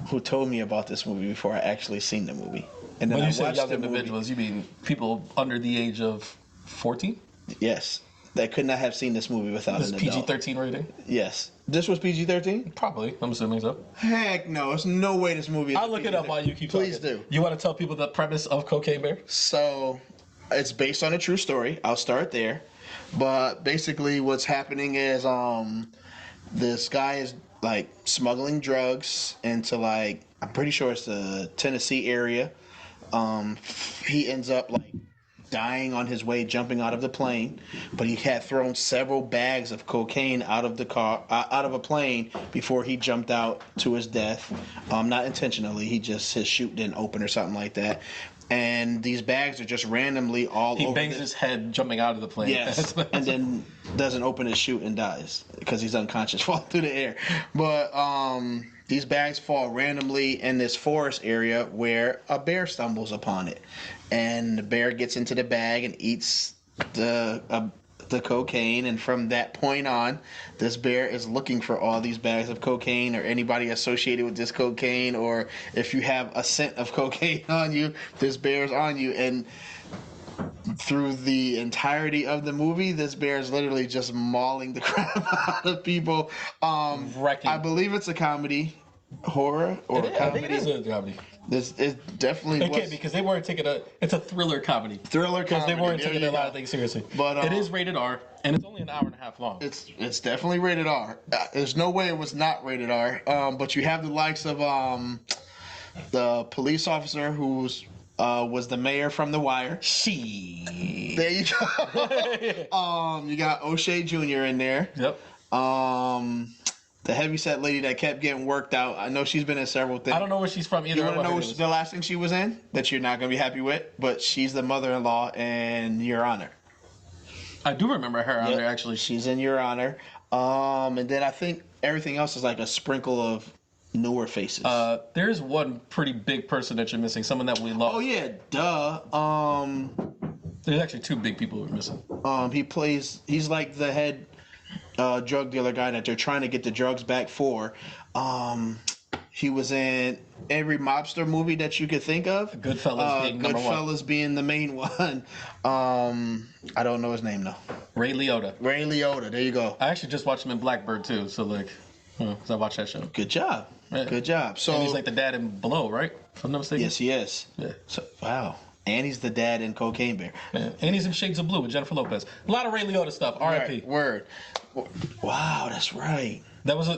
who told me about this movie before I actually seen the movie. And then
when
I
you say
watched
young
the
individuals, you mean people under the age of 14?
Yes. That could not have seen this movie without an adult.
PG-13 rating?
Yes. This was PG-13?
Probably. I'm assuming so.
Heck no. There's no way this movie is
I'll look it up while you keep talking.
Please do.
You want to tell people the premise of Cocaine Bear?
So, it's based on a true story. I'll start there. But basically what's happening is this guy is like smuggling drugs into like, I'm pretty sure it's the Tennessee area. He ends up like dying on his way jumping out of the plane, but he had thrown several bags of cocaine out of the car, out of a plane before he jumped out to his death. Not intentionally, his chute didn't open or something like that. And these bags are just randomly all over.
He bangs his head jumping out of the plane.
Yes, and then doesn't open his chute and dies because he's unconscious, falling through the air. But these bags fall randomly in this forest area where a bear stumbles upon it. And the bear gets into the bag and eats the cocaine, and from that point on, this bear is looking for all these bags of cocaine or anybody associated with this cocaine, or if you have a scent of cocaine on you, this bear's on you. And through the entirety of the movie, this bear is literally just mauling the crap out of people.
Wrecking.
I believe it's a comedy, horror, or
I think
comedy.
it is a comedy.
It definitely
It
was.
can't because they weren't taking it's a thriller comedy.
Thriller
Because
comedy.
they weren't
There
taking
you
a lot
go.
of things seriously.
But
it is rated R, and it's only an hour and a half long.
It's definitely rated R. There's no way it was not rated R. But you have the likes of the police officer who's was the mayor from The Wire. There you go. You got O'Shea Jr. in there.
Yep.
The heavyset lady that kept getting worked out. I know she's been in several things.
I don't know where she's from either.
You want to know the last thing she was in that you're not going to be happy with? But she's the mother-in-law in Your Honor.
I do remember her on there, actually.
She's in Your Honor. And then I think everything else is like a sprinkle of newer faces.
There's one pretty big person that you're missing. Someone that we love.
Oh, yeah. Duh.
There's actually two big people who are missing.
He's like the head drug dealer guy that they're trying to get the drugs back for. He was in every mobster movie that you could think of.
Goodfellas
being the main one. I don't know his name though.
Ray Liotta.
There you go.
I actually just watched him in Blackbird too. So like, because I watched that show.
Good job.
Yeah.
Good job. So
and he's like the dad in Below, right? If I'm not mistaken.
Yes, he is.
Yeah.
So wow. And he's the dad in Cocaine Bear.
Yeah. And he's in Shades of Blue with Jennifer Lopez. A lot of Ray Liotta stuff. R.I.P.
Word. Wow, that's right.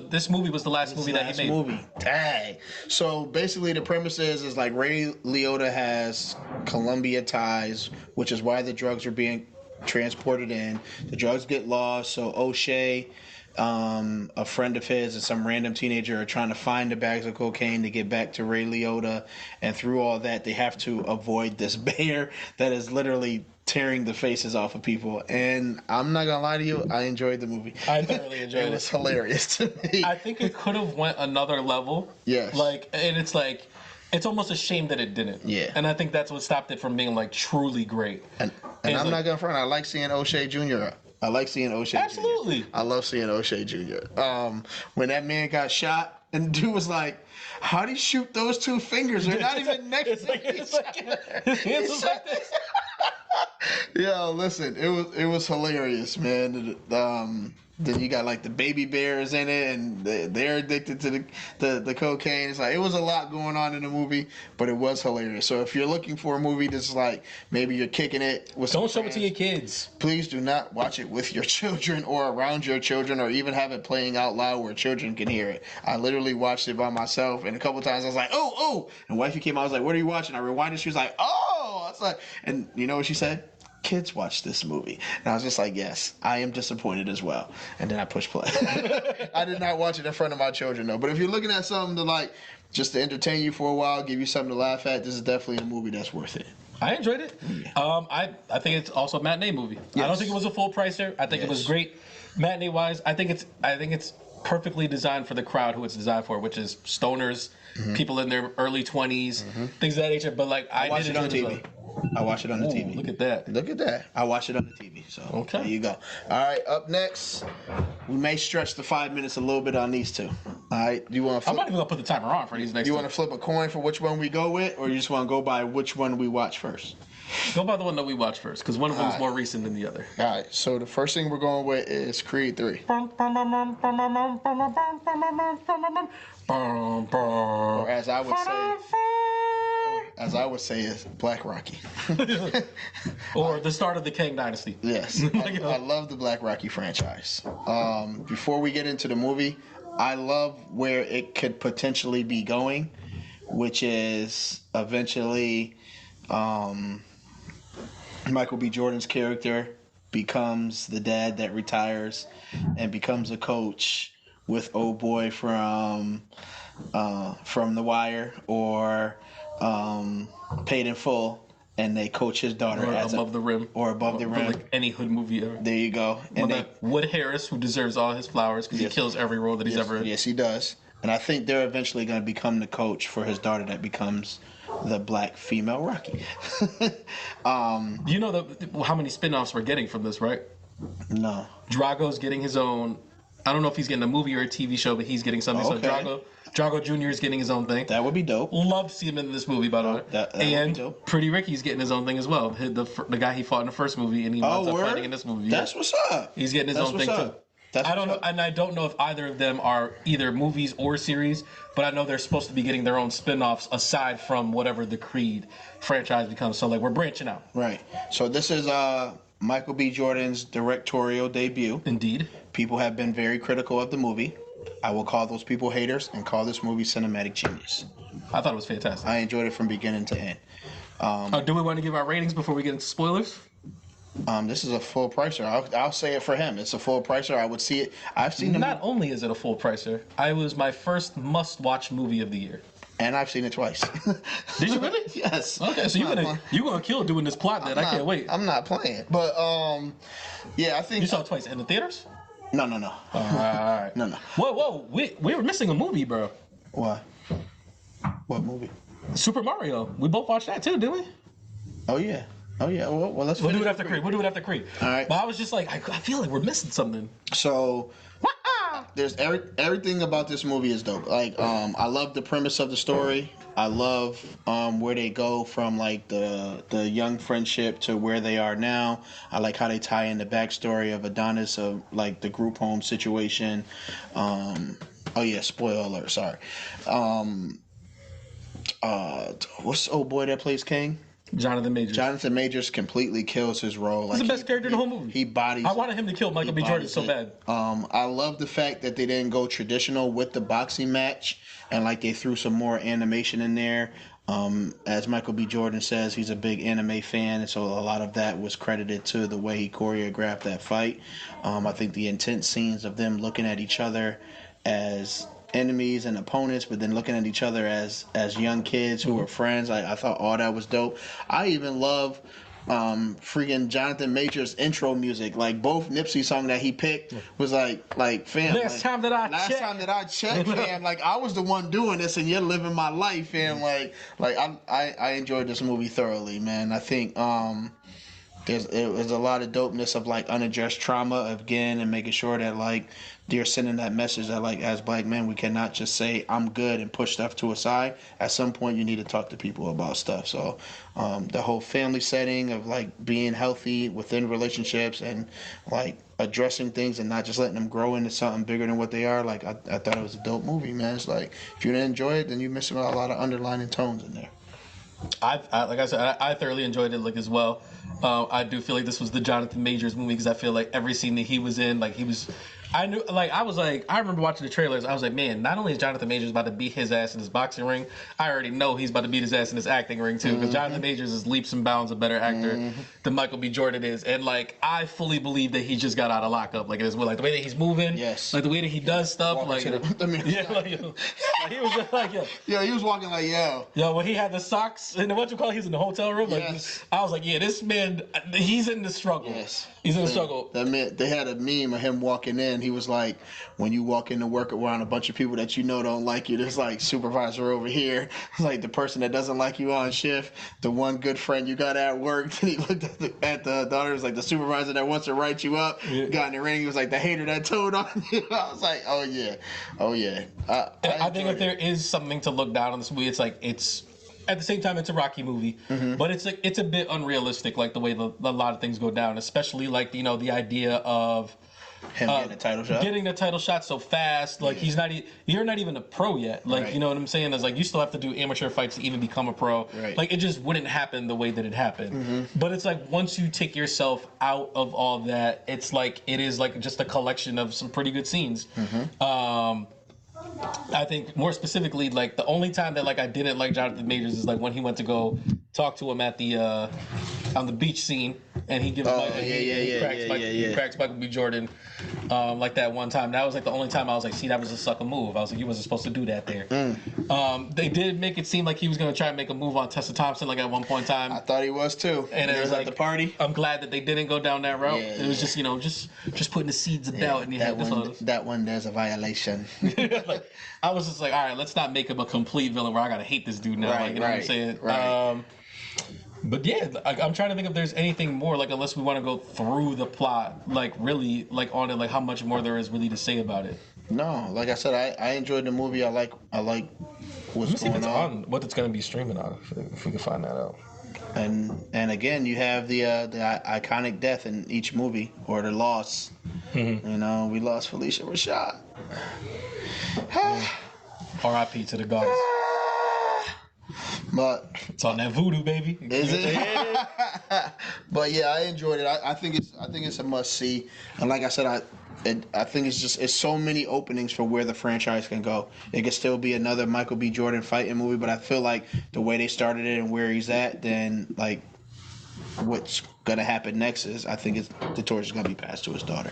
This movie was the last movie that he made.
Dang. So basically the premise is like Ray Liotta has Colombia ties, which is why the drugs are being transported in. The drugs get lost, so O'Shea, a friend of his and some random teenager are trying to find the bags of cocaine to get back to Ray Liotta, and through all that they have to avoid this bear that is literally tearing the faces off of people. And I'm not gonna lie to you, I enjoyed the movie.
I thoroughly enjoyed it.
It was hilarious to me.
I think it could have went another level.
Yes.
It's almost a shame that it didn't.
Yeah.
And I think that's what stopped it from being like truly great.
And I'm not gonna front, I like seeing O'Shea Jr.
Absolutely.
Jr. I love seeing O'Shea Jr. When that man got shot and the dude was like, how'd he shoot those two fingers? They're not even next to each other.
His hands was like this.
Yo, listen, it was hilarious, man. Then you got like the baby bears in it, and they're addicted to the cocaine. It's like it was a lot going on in the movie, but it was hilarious. So if you're looking for a movie that's like maybe you're kicking it with
don't show it to your kids.
Please do not watch it with your children or around your children, or even have it playing out loud where children can hear it. I literally watched it by myself, and a couple times I was like, oh, and wifey came out, I was like, what are you watching? I rewinded, she was like, oh, I was like, and you know what she said? Kids watch this movie. And I was just like, yes, I am disappointed as well. And then I pushed play. I did not watch it in front of my children though. But if you're looking at something to like just to entertain you for a while, give you something to laugh at, this is definitely a movie that's worth it.
I enjoyed it. Yeah. I think it's also a matinee movie. Yes. I don't think it was a full pricer. I think it was great matinee wise. I think it's perfectly designed for the crowd who it's designed for, which is stoners, people in their early 20s, things of that nature. But like I
watched
did
it on TV. I watch it on the TV.
Look at that.
I watch it on the TV. So
okay.
There you go. All right, up next, we may stretch the 5 minutes a little bit on these two. All right, do you want to?
I'm not even gonna put the timer on for these next.
You want to flip a coin for which one we go with, or you just want to go by which one we watch first?
Go by the one that we watch first, because one of them is more recent than the other.
All right. So the first thing we're going with is Creed 3. Or as I would say, is Black Rocky.
Or the start of the Kang Dynasty.
Yes. I love the Black Rocky franchise. Before we get into the movie, I love where it could potentially be going, which is eventually Michael B. Jordan's character becomes the dad that retires and becomes a coach with old boy from The Wire, or Paid in Full, and they coach his daughter
Above the Rim.
Like
any hood movie ever.
There you go. And
Wood Harris, who deserves all his flowers because he kills every role that he's ever in.
Yes, he does. And I think they're eventually going to become the coach for his daughter that becomes the black female Rocky.
You know how many spin-offs we're getting from this, right?
No.
Drago's getting his own. I don't know if he's getting a movie or a TV show, but he's getting something.
Okay.
So Drago Jr. is getting his own thing.
That would be dope.
Love to see him in this movie, by the way.
That would
and
be dope.
Pretty Ricky's getting his own thing as well. The guy he fought in the first movie, and he winds up fighting in this movie.
That's what's up.
He's getting his own thing too. I don't know, and I don't know if either of them are either movies or series, but I know they're supposed to be getting their own spin-offs aside from whatever the Creed franchise becomes. So like we're branching out.
Right. So this is Michael B. Jordan's directorial debut.
Indeed.
People have been very critical of the movie. I will call those people haters and call this movie cinematic genius.
I thought it was fantastic.
I enjoyed it from beginning to end.
Do we want to give our ratings before we get into spoilers?
This is a full pricer. I'll say it for him. It's a full pricer. I would see it. I've seen it.
Not only is it a full pricer, it was my first must-watch movie of the year.
And I've seen it twice.
Did you really?
Yes.
Okay, so you're gonna kill doing this plot then. I can't wait.
I'm not playing. But yeah, I think
you saw it twice in the theaters.
No.
All right.
No.
Whoa! We were missing a movie, bro.
What? What movie?
Super Mario. We both watched that too, didn't we?
Oh yeah. Well, let's.
We'll do it after Creed. All
right.
But I was just like, I feel like we're missing something.
So. There's everything about this movie is dope. Like, I love the premise of the story. I love where they go from like the young friendship to where they are now. I like how they tie in the backstory of Adonis, of like the group home situation. Oh yeah, spoiler alert. Sorry. What's the old boy that plays King?
Jonathan Majors.
Jonathan Majors completely kills his role.
He's the best character in the whole movie.
He bodies.
I wanted him to kill Michael B. Jordan so bad.
I love the fact that they didn't go traditional with the boxing match, and like they threw some more animation in there. As Michael B. Jordan says, he's a big anime fan, and so a lot of that was credited to the way he choreographed that fight. I think the intense scenes of them looking at each other as enemies and opponents, but then looking at each other as young kids who were friends. I thought all that was dope. I even love freaking Jonathan Majors intro music. Like both Nipsey song that he picked was like fam.
Last time that I
checked, fam. Like I was the one doing this, and you're living my life, fam. Like I enjoyed this movie thoroughly, man. I think there's a lot of dopeness of like unaddressed trauma again, and making sure that like they're sending that message that like as black men we cannot just say I'm good and push stuff to a side. At some point you need to talk to people about stuff. So the whole family setting of like being healthy within relationships and like addressing things and not just letting them grow into something bigger than what they are. Like I thought it was a dope movie, man. It's like if you didn't enjoy it, then you're missing a lot of underlining tones in there.
Like I said, I thoroughly enjoyed it like as well. I do feel like this was the Jonathan Majors movie because I feel like every scene that he was in, like he was. I remember watching the trailers. I was like, man, not only is Jonathan Majors about to beat his ass in his boxing ring, I already know he's about to beat his ass in his acting ring too. Because Jonathan Majors is leaps and bounds a better actor than Michael B. Jordan is, and like I fully believe that he just got out of lockup. Like as well, like the way that he's moving,
yes,
like the way that he does stuff,
walking
like he was just like
he was walking like
when he had the socks and what you call, he's in the hotel room. Like I was like, yeah, this man, he's in the struggle.
Yes,
he's in the struggle.
That meant they had a meme of him walking in. He was like, when you walk into work around a bunch of people that you know don't like you, there's like supervisor over here, like the person that doesn't like you on shift, the one good friend you got at work. And he looked at the daughter, was like the supervisor that wants to write you up. Got in the ring, he was like the hater that told on you. I was like, oh yeah. I
think if there is something to look down on this movie, it's like it's. At the same time, it's a Rocky movie, but it's like it's a bit unrealistic, like the way a lot of things go down, especially like the idea of
him getting the title shot
so fast. Like you're not even a pro yet. Like
right.
You know what I'm saying? It's like you still have to do amateur fights to even become a pro.
Right.
Like it just wouldn't happen the way that it happened. But it's like once you take yourself out of all that, it's like it is like just a collection of some pretty good scenes. I think more specifically, like the only time that like I didn't like Jonathan Majors is like when he went to go talk to him at the on the beach scene, and he gives he cracks Michael B. Jordan like that one time. That was like the only time I was like, see, that was a sucker move. I was like, you wasn't supposed to do that there. They did make it seem like he was gonna try and make a move on Tessa Thompson like at one point in time.
I thought he was too.
And it was like
at the party.
I'm glad that they didn't go down that route. It was just just putting the seeds of doubt in your head.
That one there's a violation.
Like, I was just like, all right, let's not make him a complete villain where I gotta hate this dude now. Like, you know what I'm saying?
Right.
But yeah, I'm trying to think if there's anything more, like, unless we want to go through the plot, like, really, like, on it, like, how much more there is really to say about it.
No, like I said, I enjoyed the movie. I like what's
Let me see if
going
it's
on.
on, what it's going to be streaming on, if we can find that out.
And again, you have the iconic death in each movie or the loss.
Mm-hmm.
You know, we lost Felicia Rashad.
R.I.P. to the gods.
But
It's on that voodoo, baby.
is it? But yeah, I enjoyed it. I think it's a must see. And like I said, I think it's so many openings for where the franchise can go. It could still be another Michael B. Jordan fighting movie, but I feel like the way they started it and where he's at, then like what's gonna happen next is I think the torch is gonna be passed to his daughter.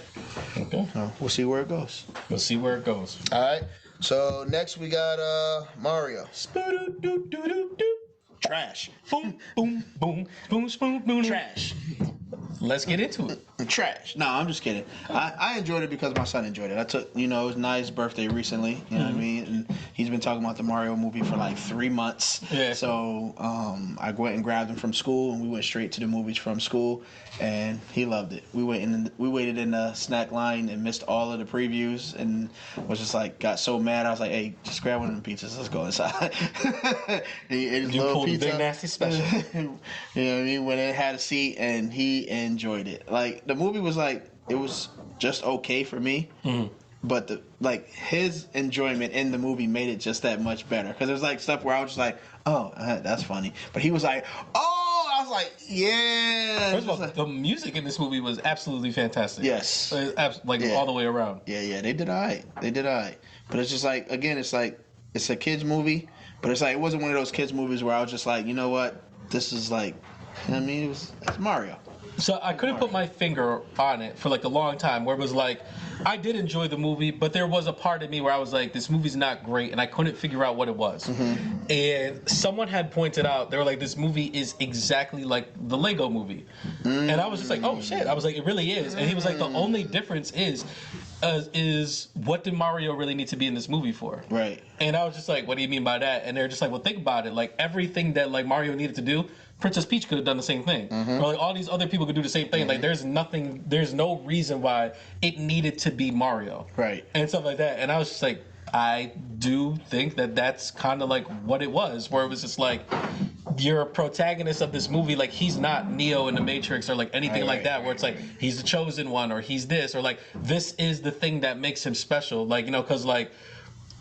Okay.
So we'll see where it goes.
We'll see where it goes.
All right. So next we got Mario. Trash.
Boom, boom, boom, boom, boom, boom.
Trash.
Let's get into it.
Trash. No, I'm just kidding. I enjoyed it because my son enjoyed it. I took, it was Nia's birthday recently. You know what I mean? And he's been talking about the Mario movie for like 3 months.
Yeah.
So I went and grabbed him from school, and we went straight to the movies from school, and he loved it. We waited in the snack line and missed all of the previews, and was just like got so mad. I was like, "Hey, just grab one of them pizzas. Let's go inside."
You pulled the big nasty special.
You know what I mean? When it had a seat, and he enjoyed it. Like the movie was like, it was just okay for me, but his enjoyment in the movie made it just that much better. Because it was like stuff where I was just like, oh, that's funny, but he was like, oh, I was like, yeah.
First of all, the music in this movie was absolutely fantastic.
Yes.
All the way around.
Yeah, they did all right. But it's just like, again, it's like, it's a kid's movie, but it's like, it wasn't one of those kids movies where I was just like, you know what, this is like, you know what I mean? It's Mario.
So I couldn't put my finger on it for like a long time, where it was like, I did enjoy the movie, but there was a part of me where I was like, this movie's not great, and I couldn't figure out what it was. And someone had pointed out, they were like, this movie is exactly like the Lego movie. And I was just like, oh shit. I was like, it really is. And he was like, the only difference is what did Mario really need to be in this movie for?
Right.
And I was just like, what do you mean by that? And they're just like, well, think about it. Like, everything that like Mario needed to do, Princess Peach could have done the same thing. Or like all these other people could do the same thing. Like, there's no reason why it needed to be Mario.
Right.
And stuff like that. And I was just like, I do think that that's kind of like what it was, where it was just like, your protagonist of this movie, like, he's not Neo in the Matrix or like anything like that, where it's like, he's the chosen one, or he's this, or like, this is the thing that makes him special. Like, because like,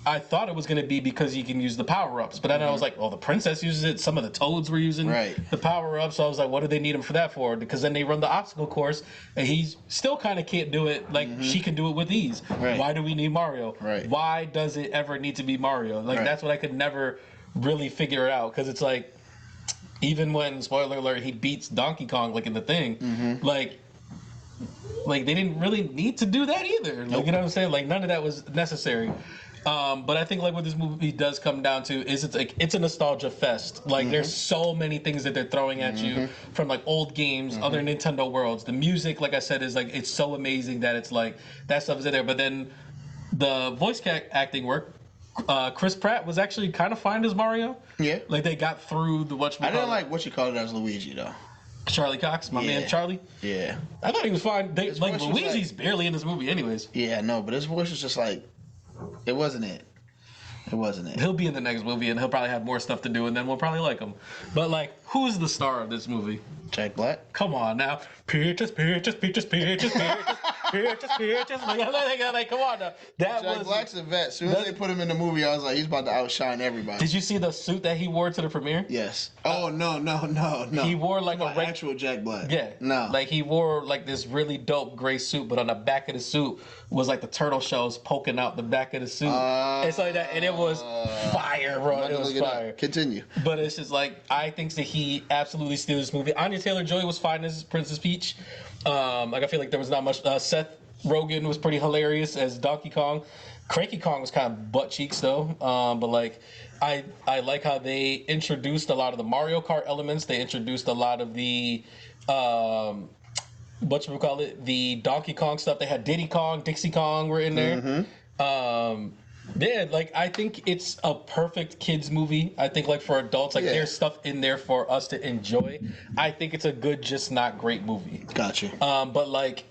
I thought it was going to be because you can use the power-ups, but then I was like, well, the princess uses it, some of the toads were using the power-ups, so I was like, what do they need him for that for? Because then they run the obstacle course, and he still kind of can't do it like she can do it with ease. Why do we need Mario? Why does it ever need to be Mario? Like, that's what I could never really figure it out, because it's like, even when, spoiler alert, he beats Donkey Kong, like in the thing, like they didn't really need to do that either. Like, you know what I'm saying? Like, none of that was necessary. But I think like what this movie does come down to is it's a nostalgia fest. Like, there's so many things that they're throwing at you from like old games, other Nintendo worlds. The music, like I said, is like, it's so amazing that it's like that stuff is in there. But then the voice acting work, Chris Pratt was actually kind of fine as Mario. Yeah. Like, they got through the
I didn't like what you called it as Luigi though.
Charlie Cox, my man Charlie.
Yeah.
I thought he was fine. Like, Luigi's barely in this movie anyways.
Yeah, no, but his voice was just like, it wasn't it. It wasn't it.
He'll be in the next movie, and he'll probably have more stuff to do, and then we'll probably like him. But like, who's the star of this movie?
Jack Black.
Come on now, Peaches. Like, come on now.
Jack Black's a vet. As soon as they put him in the movie, I was like, he's about to outshine everybody.
Did you see the suit that he wore to the premiere?
Yes. Oh no.
He wore like
actual Jack Black.
Yeah.
No.
Like, he wore like this really dope gray suit, but on the back of the suit was like the turtle shells poking out the back of the suit. It's like that, and it was fire, bro. It was fire.
Continue.
But it's just like, I think that he absolutely steals this movie. Anya Taylor-Joy was fine as Princess Peach. Like, I feel like there was not much. Seth Rogen was pretty hilarious as Donkey Kong. Cranky Kong was kind of butt cheeks though. But like, I like how they introduced a lot of the Mario Kart elements. They introduced a lot of the the Donkey Kong stuff. They had Diddy Kong, Dixie Kong were in there. Yeah, like I think it's a perfect kids movie. I think like for adults, like there's stuff in there for us to enjoy. I think it's a good, just not great movie.
Gotcha.
But like,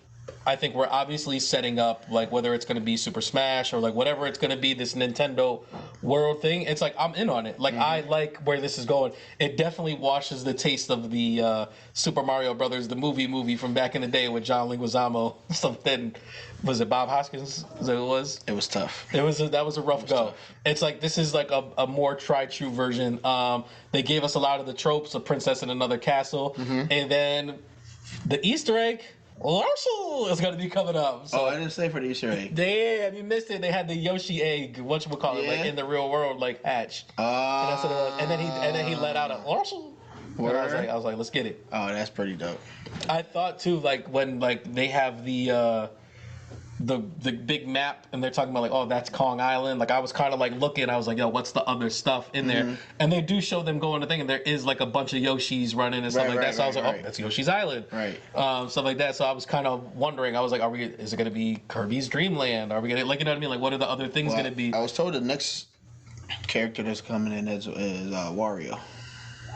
I think we're obviously setting up like whether it's going to be Super Smash or like whatever it's going to be, this Nintendo World thing. It's like I'm in on it. Like I like where this is going. It definitely washes the taste of the Super Mario Brothers, the movie from back in the day with John Leguizamo. Something was it Bob Hoskins? That it was.
It was tough.
That was a rough go.
Tough.
It's like this is like a more tried true version. They gave us a lot of the tropes, a princess in another castle, and then the Easter egg. Larcel is going to be coming up. So,
I didn't say for the Easter egg.
damn, you missed it. They had the Yoshi egg, whatchamacallit, like in the real world, like hatched. And that's what it was. And then he let out a Larcel. And I was like, let's get it.
Oh, that's pretty dope.
I thought too, like when like they have the big map and they're talking about like, oh, that's Kong Island. Like I was kind of like looking, I was like, yo, what's the other stuff in there? And they do show them going to thing, and there is like a bunch of Yoshis running and stuff like that. So I was like, oh, that's Yoshi's Island,
right?
Stuff like that. So I was kind of wondering. I was like, is it gonna be Kirby's Dream Land? Are we gonna, like, you know what I mean? Like, what are the other things gonna be?
I was told the next character that's coming in is Wario.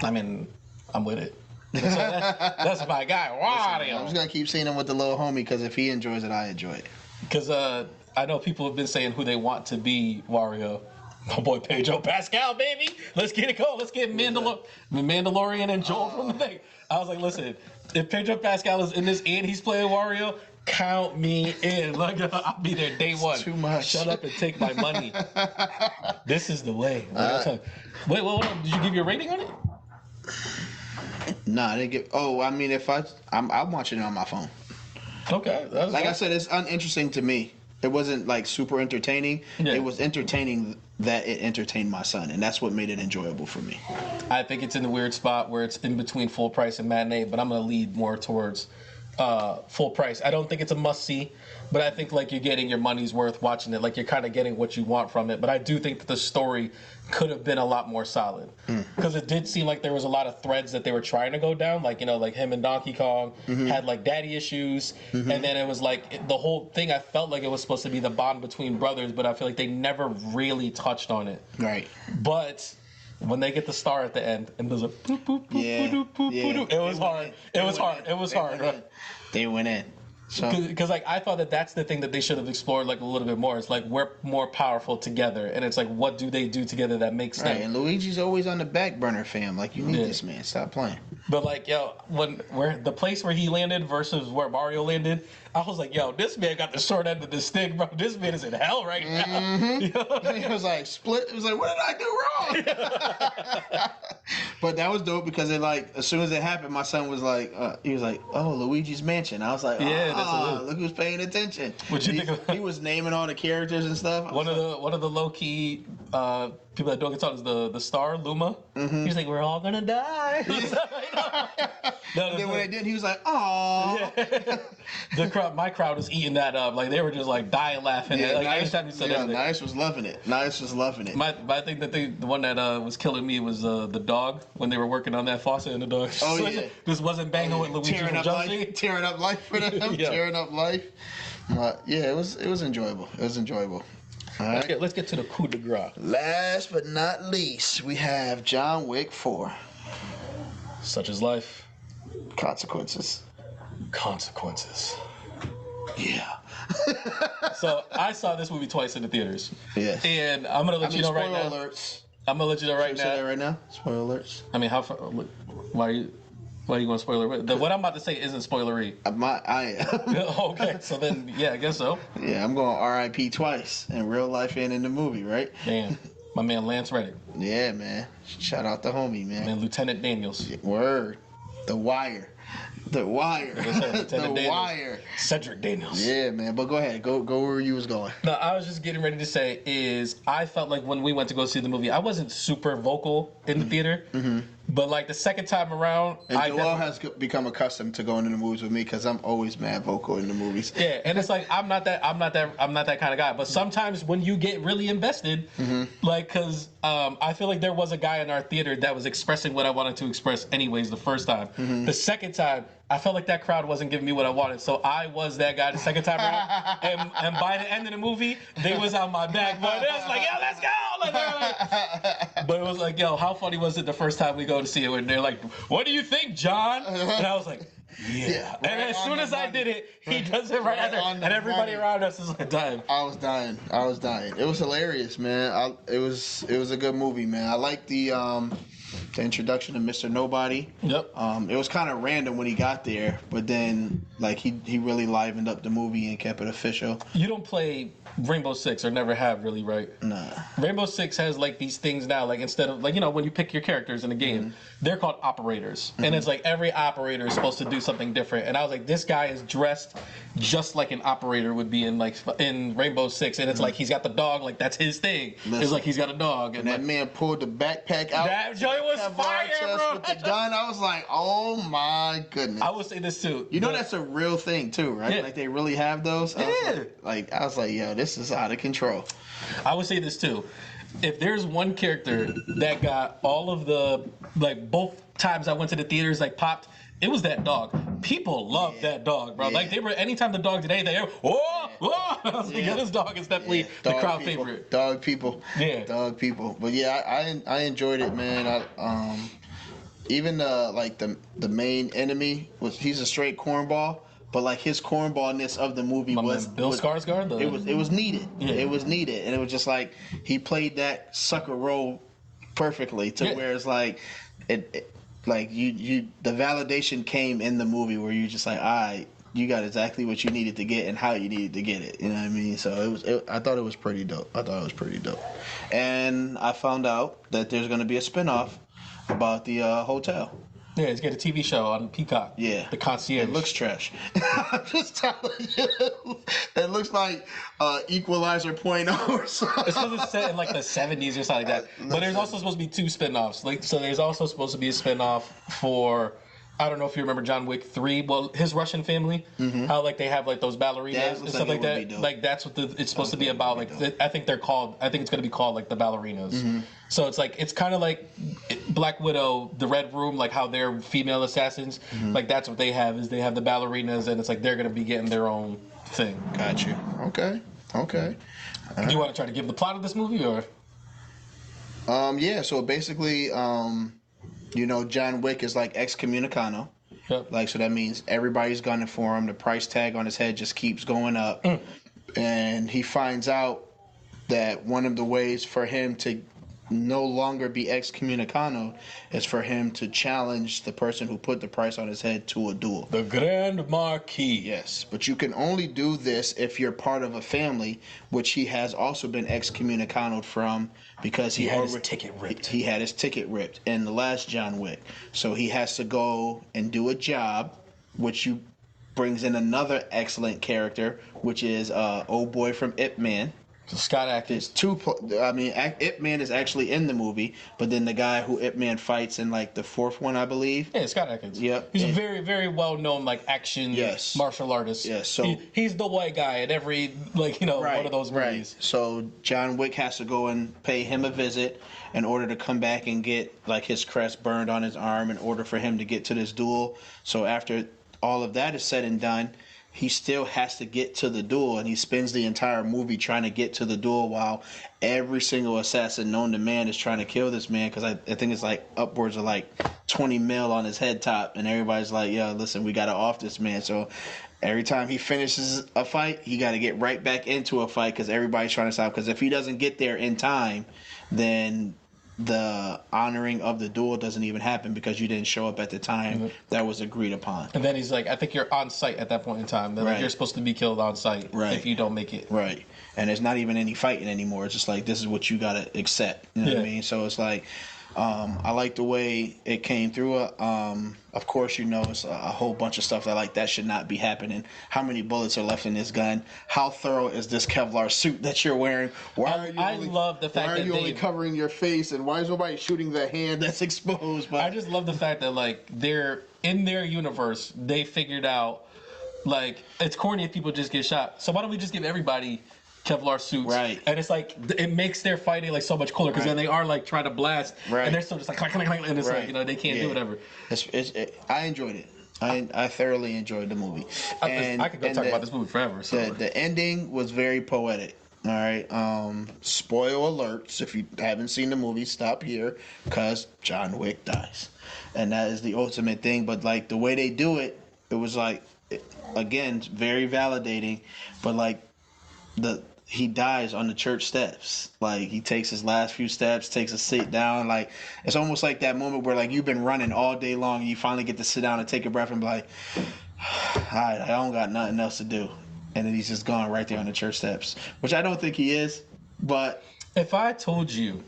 I mean, I'm with it. So that's my guy, Wario.
I'm just gonna keep seeing him with the little homie because if he enjoys it, I enjoy it.
Because I know people have been saying who they want to be Wario. My boy Pedro Pascal, baby. Let's get it going. Let's get Mandalorian and Joel from the thing. I was like, listen, if Pedro Pascal is in this and he's playing Wario, count me in. Look, I'll be there day one.
Too much.
Shut up and take my money. This is the way. Wait, did you give your rating on it?
Nah, I didn't get. Oh, I mean, if I'm watching it on my phone.
Okay.
Like I said, it's uninteresting to me. It wasn't like super entertaining. Yeah. It was entertaining that it entertained my son, and that's what made it enjoyable for me.
I think it's in the weird spot where it's in between full price and matinee, but I'm going to lead more towards full price. I don't think it's a must-see, but I think like you're getting your money's worth watching it. Like you're kind of getting what you want from it. But I do think that the story could have been a lot more solid because it did seem like there was a lot of threads that they were trying to go down. Like, you know, like him and Donkey Kong had like daddy issues, and then it was like the whole thing. I felt like it was supposed to be the bond between brothers, but I feel like they never really touched on it.
Right.
But when they get the star at the end and there's a boop boop boop boop boop boop, it was hard. It was hard. Right?
They went in.
Because like I thought that's the thing that they should have explored like a little bit more. It's like we're more powerful together, and it's like what do they do together that makes
right.
them.
And Luigi's always on the back burner, fam. Like you need this man. Stop playing.
But like yo, where the place where he landed versus where Mario landed, I was like, yo, this man got the short end of the stick, bro. This man is in hell right now. You know?
It was like split. It was like, what did I do wrong? But that was dope because it like as soon as it happened, my son was like, he was like, oh, Luigi's Mansion. I was like, look who's paying attention.
What you think of?
He was naming all the characters and stuff.
One of the low key people that don't get taught is the star Luma. He's like, we're all gonna die.
Then when they did, he was like, "Aww."
Yeah. My crowd was eating that up. Like they were just like dying laughing.
Yeah,
like,
Nice,
every time he said anything.
Nice was loving it. Nice was loving it.
But I think that the one that was killing me was the dog when they were working on that faucet, and the dog just wasn't banging with Luigi
tearing up life for them. Tearing up life. Yeah, it was enjoyable. It was enjoyable. All right.
Let's get to the coup de grace.
Last but not least, we have John Wick 4.
Such is life.
Consequences. Yeah.
So I saw this movie twice in the theaters.
Yes.
And I'm gonna let you know right now.
Alerts.
I'm gonna let you know right
now. Say that right now. Spoiler alerts.
I mean, how far? Why are you going to spoiler? What I'm about to say isn't spoilery.
I am.
Okay, so then yeah, I guess so.
Yeah, I'm going R.I.P. twice in real life and in the movie, right?
Damn. My man Lance Reddick.
Yeah, man. Shout out the homie, man.
Man, Lieutenant Daniels.
Word. The Wire. The Wire.
The Wire. Cedric Daniels.
Yeah, man. But go ahead. Go where you was going.
No, I was just getting ready to say is I felt like when we went to go see the movie, I wasn't super vocal in the theater. But like the second time around,
and Joel has become accustomed to going to the movies with me because I'm always mad vocal in the movies.
Yeah, and it's like I'm not that kind of guy. But sometimes when you get really invested, like because I feel like there was a guy in our theater that was expressing what I wanted to express anyways the first time. The second time, I felt like that crowd wasn't giving me what I wanted, so I was that guy the second time around. And by the end of the movie, they was on my back, but it was like, yo, let's go! Like, but it was like, yo, how funny was it the first time we go to see it when they're like, what do you think, John? And I was like, yeah.
Right,
and as soon as I did it, he does it right after, and everybody around us is like dying.
I was dying. It was hilarious, man. It was a good movie, man. I like the introduction of Mr. Nobody.
Yep.
It was kind of random when he got there, but then like he really livened up the movie and kept it official.
You don't play Rainbow Six or never have really, right?
Nah.
Rainbow Six has like these things now, like instead of like, you know, when you pick your characters in the game, they're called operators. And it's like every operator is supposed to do something different. And I was like, this guy is dressed just like an operator would be in Rainbow Six. And it's like he's got the dog, like that's his thing.
Listen,
it's like he's got a dog.
And that man pulled the backpack out.
That joint was fire, bro.
With the gun, I was like, oh my goodness.
I would say this too.
You know that's a real thing too, right?
Yeah.
Like they really have those.
Yeah.
I was like, yo, this is out of control.
I would say this too. If there's one character that got all of the, like both times I went to the theaters, like popped, it was that dog. People love that dog, bro.
Yeah.
Like they were, anytime the dog did anything, they were, whoa, whoa. I was like, yeah, this dog is definitely the crowd favorite.
Dog people.
Yeah.
Dog people. But yeah, I enjoyed it, man. Even the main enemy he's a straight cornball. But like his cornballness of the movie was
Bill Skarsgård.
It was needed.
Yeah.
It was needed, and it was just like he played that sucker role perfectly to where it's like like you the validation came in the movie where you're just like, all right, you got exactly what you needed to get and how you needed to get it. You know what I mean? So I thought it was pretty dope. And I found out that there's going to be a spinoff about the hotel.
Yeah, he's got a TV show on Peacock.
Yeah.
The Concierge.
It looks trash. I'm just telling you. It looks like Equalizer .0 or something.
It's because it's set in like the 70s or something like that. But there's also supposed to be 2 spinoffs. Like, so there's also supposed to be a spinoff for, I don't know if you remember John Wick 3. Well, his Russian family, how like they have like those ballerinas and stuff like that. Like that's what it's supposed to be about. Like I think it's going to be called like the ballerinas. So it's like, it's kind of like Black Widow, the Red Room, like how they're female assassins. Like that's what they have, is they have the ballerinas, and it's like they're going to be getting their own thing.
Got you. Okay.
Do you want to try to give the plot of this movie, or?
Yeah. So basically, you know, John Wick is like excommunicado.
Yep.
Like, so that means everybody's gunning for him. The price tag on his head just keeps going up. And he finds out that one of the ways for him to no longer be excommunicado is for him to challenge the person who put the price on his head to a duel.
The Grand Marquis.
Yes, but you can only do this if you're part of a family, which he has also been excommunicated from because he
had his ticket ripped.
He had his ticket ripped in the last John Wick. So he has to go and do a job, which brings in another excellent character, which is old boy from Ip Man.
So Scott Adkins.
Ip Man is actually in the movie, but then the guy who Ip Man fights in like the 4th one, I believe.
Yeah, Scott Adkins.
Yep.
He's a very, very well known like action martial artist.
Yes. So
he's the white guy in every one of those movies.
So John Wick has to go and pay him a visit in order to come back and get like his crest burned on his arm in order for him to get to this duel. So after all of that is said and done, he still has to get to the duel, and he spends the entire movie trying to get to the duel while every single assassin known to man is trying to kill this man, because I think it's like upwards of like 20 mil on his head top, and everybody's like, yo, listen, we got to off this man. So every time he finishes a fight, he got to get right back into a fight because everybody's trying to stop, because if he doesn't get there in time, then the honoring of the duel doesn't even happen because you didn't show up at the time that was agreed upon.
And then he's like, I think you're on site at that point in time. Like, you're supposed to be killed on site if you don't make it.
Right. And there's not even any fighting anymore. It's just like, this is what you got to accept. You know what I mean? So it's like, I like the way it came through. Of course, you know, it's a whole bunch of stuff that should not be happening. How many bullets are left in this gun? How thorough is this Kevlar suit that you're wearing? Why are you only covering your face? And why is nobody shooting the hand that's exposed?
I just love the fact that like they're in their universe. They figured out like it's corny if people just get shot. So why don't we just give everybody Kevlar suits,
right?
And it's like it makes their fighting like so much cooler because then they are like trying to blast, and they're still just like, and it's like, you know, they can't do whatever.
I enjoyed it. I thoroughly enjoyed the movie.
I could go talk about this movie forever. So
the ending was very poetic. All right. Spoil alerts. If you haven't seen the movie, stop here, because John Wick dies, and that is the ultimate thing. But like the way they do it, it was like, again, very validating. But like he dies on the church steps. Like he takes his last few steps, takes a sit down. Like it's almost like that moment where like you've been running all day long and you finally get to sit down and take a breath and be like, all right, I don't got nothing else to do. And then he's just gone right there on the church steps, which I don't think he is. But
if I told you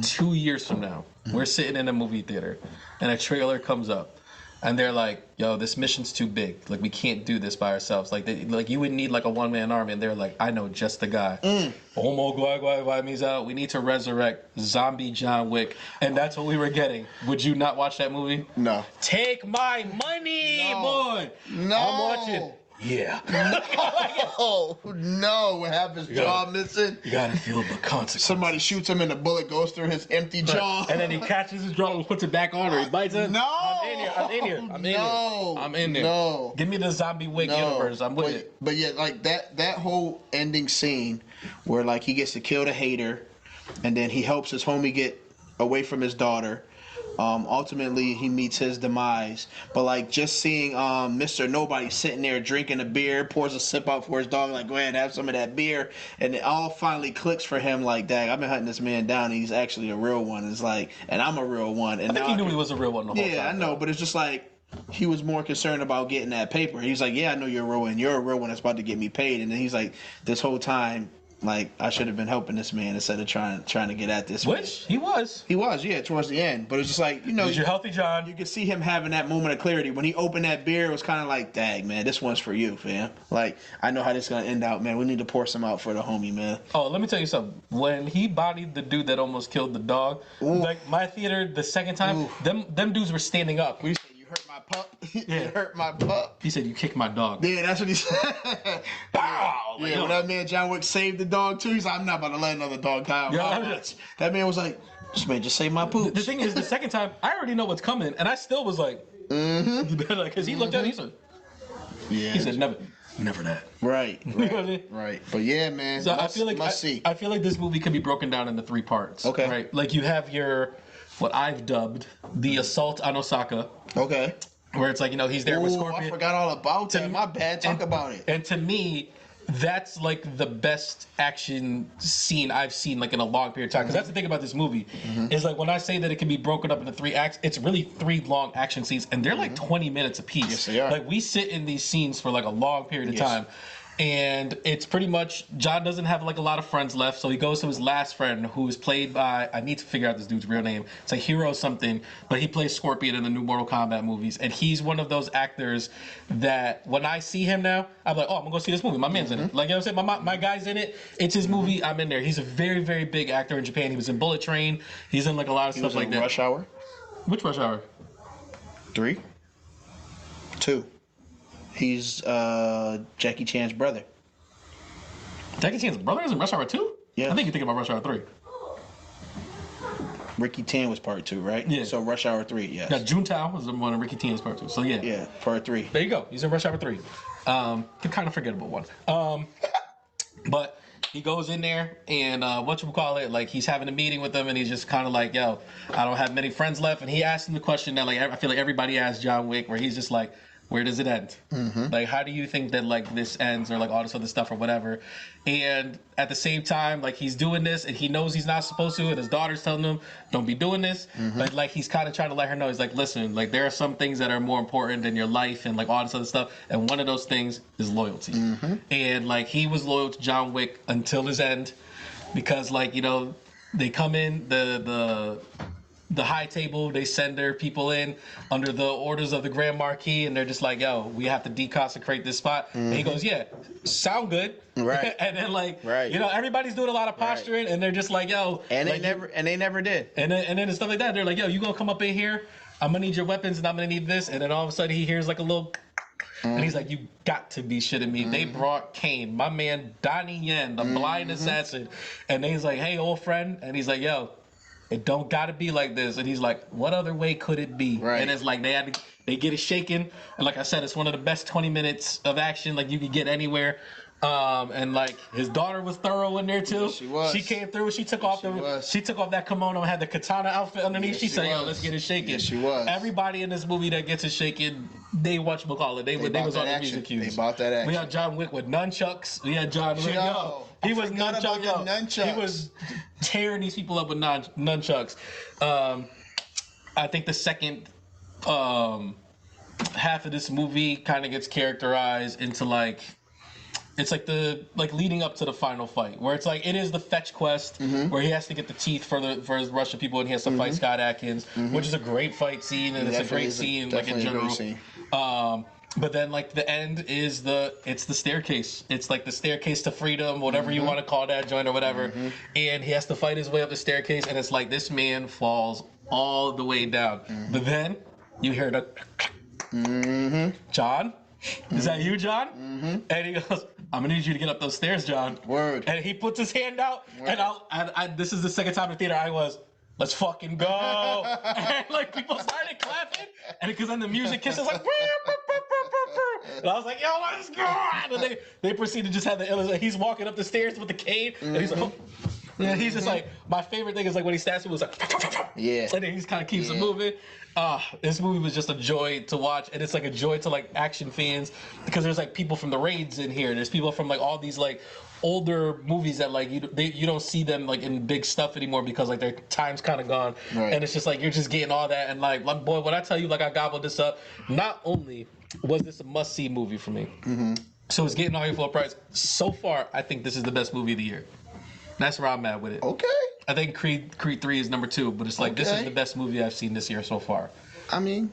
2 years from now, we're sitting in a movie theater and a trailer comes up and they're like, yo, this mission's too big. Like, we can't do this by ourselves. Like, you would need like a one-man army. And they're like, I know just the guy. Omo guai means out. We need to resurrect zombie John Wick. And that's what we were getting. Would you not watch that movie?
No.
Take my money, boy.
No.
I'm watching. Yeah.
No. What happens? Jaw missing.
You gotta feel the consequence.
Somebody shoots him and the bullet goes through his empty jaw.
And then he catches his jaw and puts it back on, or he bites it.
No.
I'm in there.
No.
Give me the zombie Wick universe. I'm with it.
But yeah, like that whole ending scene where like he gets to kill the hater, and then he helps his homie get away from his daughter. Ultimately, he meets his demise. But like just seeing Mr. Nobody sitting there drinking a beer, pours a sip out for his dog, like go ahead and have some of that beer, and it all finally clicks for him. Like, dang, I've been hunting this man down. And he's actually a real one. It's like, and I'm a real one. And
I think he knew he was a real one the whole time.
Yeah, I know, but it's just like he was more concerned about getting that paper. He's like, yeah, I know you're a real one. You're a real one that's about to get me paid. And then he's like, this whole time, like I should have been helping this man instead of trying to get at this.
Which he was.
He was, yeah, towards the end. But it's just like, you know,
you're healthy, John.
You could see him having that moment of clarity when he opened that beer. It was kind of like, dang, man, this one's for you, fam. Like I know how this is gonna end out, man. We need to pour some out for the homie, man.
Oh, let me tell you something. When he bodied the dude that almost killed the dog, like my theater the second time, them dudes were standing up.
You hurt my pup.
Yeah.
You hurt my pup.
He said, you kicked my dog.
Yeah, that's what he said.
Pow!
Yeah, when that man John Wick saved the dog too, he's like, I'm not about to let another dog die. That man was like, this man just saved my poop.
The thing is, the second time, I already know what's coming, and I still was like, because he looked at me, he said, he said, never that.
Right.
You know what I mean?
Right. But yeah, man.
So I feel like this movie can be broken down into 3 parts.
Okay.
Right. Like you have what I've dubbed the assault on Osaka.
Okay.
Where it's like, you know, he's there with Scorpion.
I forgot all about that. My bad. Talk about it.
And to me, that's like the best action scene I've seen like in a long period of time. Because that's the thing about this movie is like when I say that it can be broken up into 3 acts, it's really 3 long action scenes, and they're like 20 minutes apiece.
Yes, they are.
Like we sit in these scenes for like a long period of time. And it's pretty much John doesn't have like a lot of friends left, so he goes to his last friend, who is played by, I need to figure out this dude's real name. It's like Hero something, but he plays Scorpion in the new Mortal Kombat movies, and he's one of those actors that when I see him now, I'm like, oh, I'm gonna go see this movie. My man's in it. Like, you know what I'm saying? My guy's in it. It's his movie. I'm in there. He's a very, very big actor in Japan. He was in Bullet Train. He's in like a lot of stuff like that.
Rush Hour.
Which Rush Hour?
3. 2. He's Jackie Chan's brother.
Jackie Chan's brother is in Rush Hour 2?
Yeah.
I think you're thinking about Rush Hour 3.
Ricky Tan was part 2, right?
Yeah.
So Rush Hour 3, yes.
Yeah, Juntao was the one in Ricky Tan's part 2. So yeah.
Yeah, part 3.
There you go. He's in Rush Hour 3. The kind of forgettable one. But he goes in there and like he's having a meeting with them and he's just kind of like, yo, I don't have many friends left. And he asked him the question that like I feel like everybody asked John Wick, where he's just like, where does it end? Like, how do you think that like this ends, or like all this other stuff or whatever? And at the same time, like he's doing this and he knows he's not supposed to, and his daughter's telling him, don't be doing this. But like he's kind of trying to let her know, he's like, listen, like there are some things that are more important than your life and like all this other stuff, and one of those things is loyalty. And like he was loyal to John Wick until his end, because like, you know, they come in the high table, they send their people in under the orders of the Grand Marquis, and they're just like, yo, we have to deconsecrate this spot. And he goes, yeah, sound good.
Right.
And then like, you know, everybody's doing a lot of posturing, and they're just like, yo.
And
like,
they never did.
And then stuff like that. They're like, yo, you gonna come up in here? I'm gonna need your weapons, and I'm gonna need this. And then all of a sudden he hears like a little, and he's like, you got to be shitting me. They brought Kane, my man Donnie Yen, the blind assassin. And then he's like, hey, old friend. And he's like, yo, It don't gotta be like this. And he's like, what other way could it be?
Right.
And it's like they get it shaken. And like I said, it's one of the best 20 minutes of action like you could get anywhere. And like his daughter was thorough in there too.
Yes, she was.
She came through. She took off that kimono and had the katana outfit underneath.
Yes,
she said,
was.
"Yo, let's get it shaken."
Yes, she was.
Everybody in this movie that gets it shaken, they watchMcCall. They was on the music cues.
They bought that action.
We had John Wick with nunchucks. We had John Wick. He was nunchucks. He was tearing these people up with nunchucks. I think the second half of this movie kind of gets characterized into like. It's like leading up to the final fight, where it's like it is the fetch quest, where he has to get the teeth for his Russian people, and he has to fight Scott Adkins, which is a great fight scene, and it's a great scene, like in general. But then like the end is it's the staircase. It's like the staircase to freedom, whatever you want to call that joint or whatever. And he has to fight his way up the staircase, and it's like this man falls all the way down. But then you hear the John. Is that you, John? And he goes, I'm gonna need you to get up those stairs, John.
Word.
And he puts his hand out, and I this is the second time in the theater I was, let's fucking go. And like people started clapping, and because then the music kisses like, and I was like, yo, let's go. And they proceed to just have the illustration. He's walking up the stairs with the cane, and he's like, oh. Yeah, he's just like, my favorite thing is like when he stabs people, it's like,
yeah,
and then he just kind of keeps it moving. This movie was just a joy to watch, and it's like a joy to like action fans because there's like people from the raids in here. There's people from like all these like older movies that like you don't see them like in big stuff anymore because like their time's kind of gone. Right. And it's just like you're just getting all that, and like boy, when I tell you like I gobbled this up, not only was this a must-see movie for me, so it's getting all your full price. So far, I think this is the best movie of the year. That's where I'm at with it. Okay. I think Creed 3 is number 2, but it's like this is the best movie I've seen this year so far.
I mean,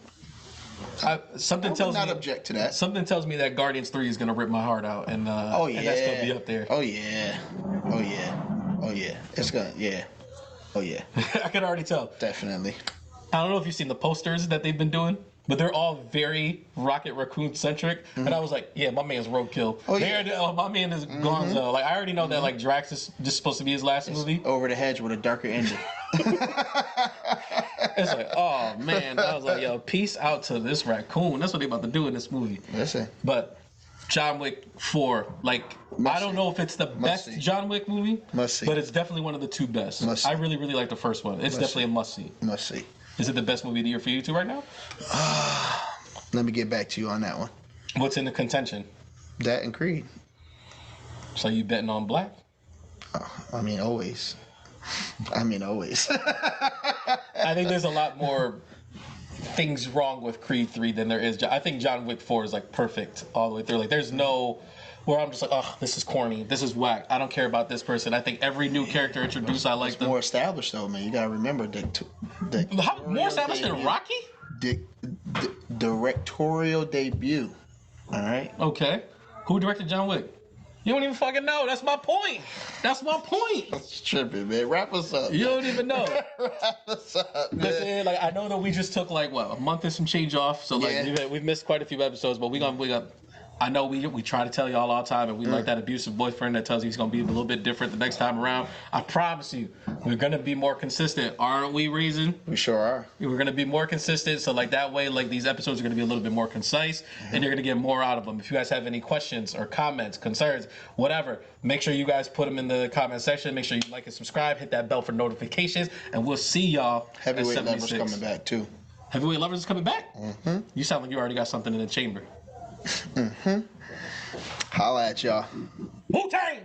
something tells me
not object to that.
Something tells me that Guardians 3 is gonna rip my heart out, and and that's gonna be up there.
Oh yeah. It's gonna Oh yeah.
I can already tell.
Definitely.
I don't know if you've seen the posters that they've been doing, but they're all very Rocket Raccoon centric. And I was like, yeah, my man's roadkill. Oh yeah. My man is Gonzo. Like I already know that like Drax is just supposed to be his last movie.
Over the hedge with a darker ending.
It's like, oh man. I was like, yo, peace out to this raccoon. That's what they about to do in this movie.
Listen.
But John Wick 4, like I don't know if it's the best John Wick movie, but it's definitely one of the 2 best. I really, really like the first one. It's definitely a must-see.
Must-see.
Is it the best movie of the year for you two right now?
Let me get back to you on that one.
What's in the contention?
That and Creed.
So you betting on black?
I mean, always. I
think there's a lot more things wrong with Creed 3 than there is. I think John Wick 4 is like perfect all the way through. Like there's no where I'm just like, oh, this is corny. This is whack. I don't care about this person. I think every new character introduced, I like them.
More established though, man. You gotta remember the
more established than Rocky?
Directorial debut. All right.
Okay. Who directed John Wick? You don't even fucking know. That's my point. That's
tripping, man. Wrap us up.
You don't even know.
Wrap us up, man.
Listen, like I know that we just took like what, a month and some change off. So like we've missed quite a few episodes, but we got. I know we try to tell y'all all the time, and we like that abusive boyfriend that tells you he's gonna be a little bit different the next time around. I promise you, we're gonna be more consistent, aren't we, Reason?
We sure are.
We're gonna be more consistent, so like that way, like these episodes are gonna be a little bit more concise, and you're gonna get more out of them. If you guys have any questions or comments, concerns, whatever, make sure you guys put them in the comment section. Make sure you like and subscribe, hit that bell for notifications, and we'll see y'all.
Heavyweight Lovers coming back too.
Heavyweight Lovers is coming back. You sound like you already got something in the chamber.
Holla at y'all.
Wu-Tang!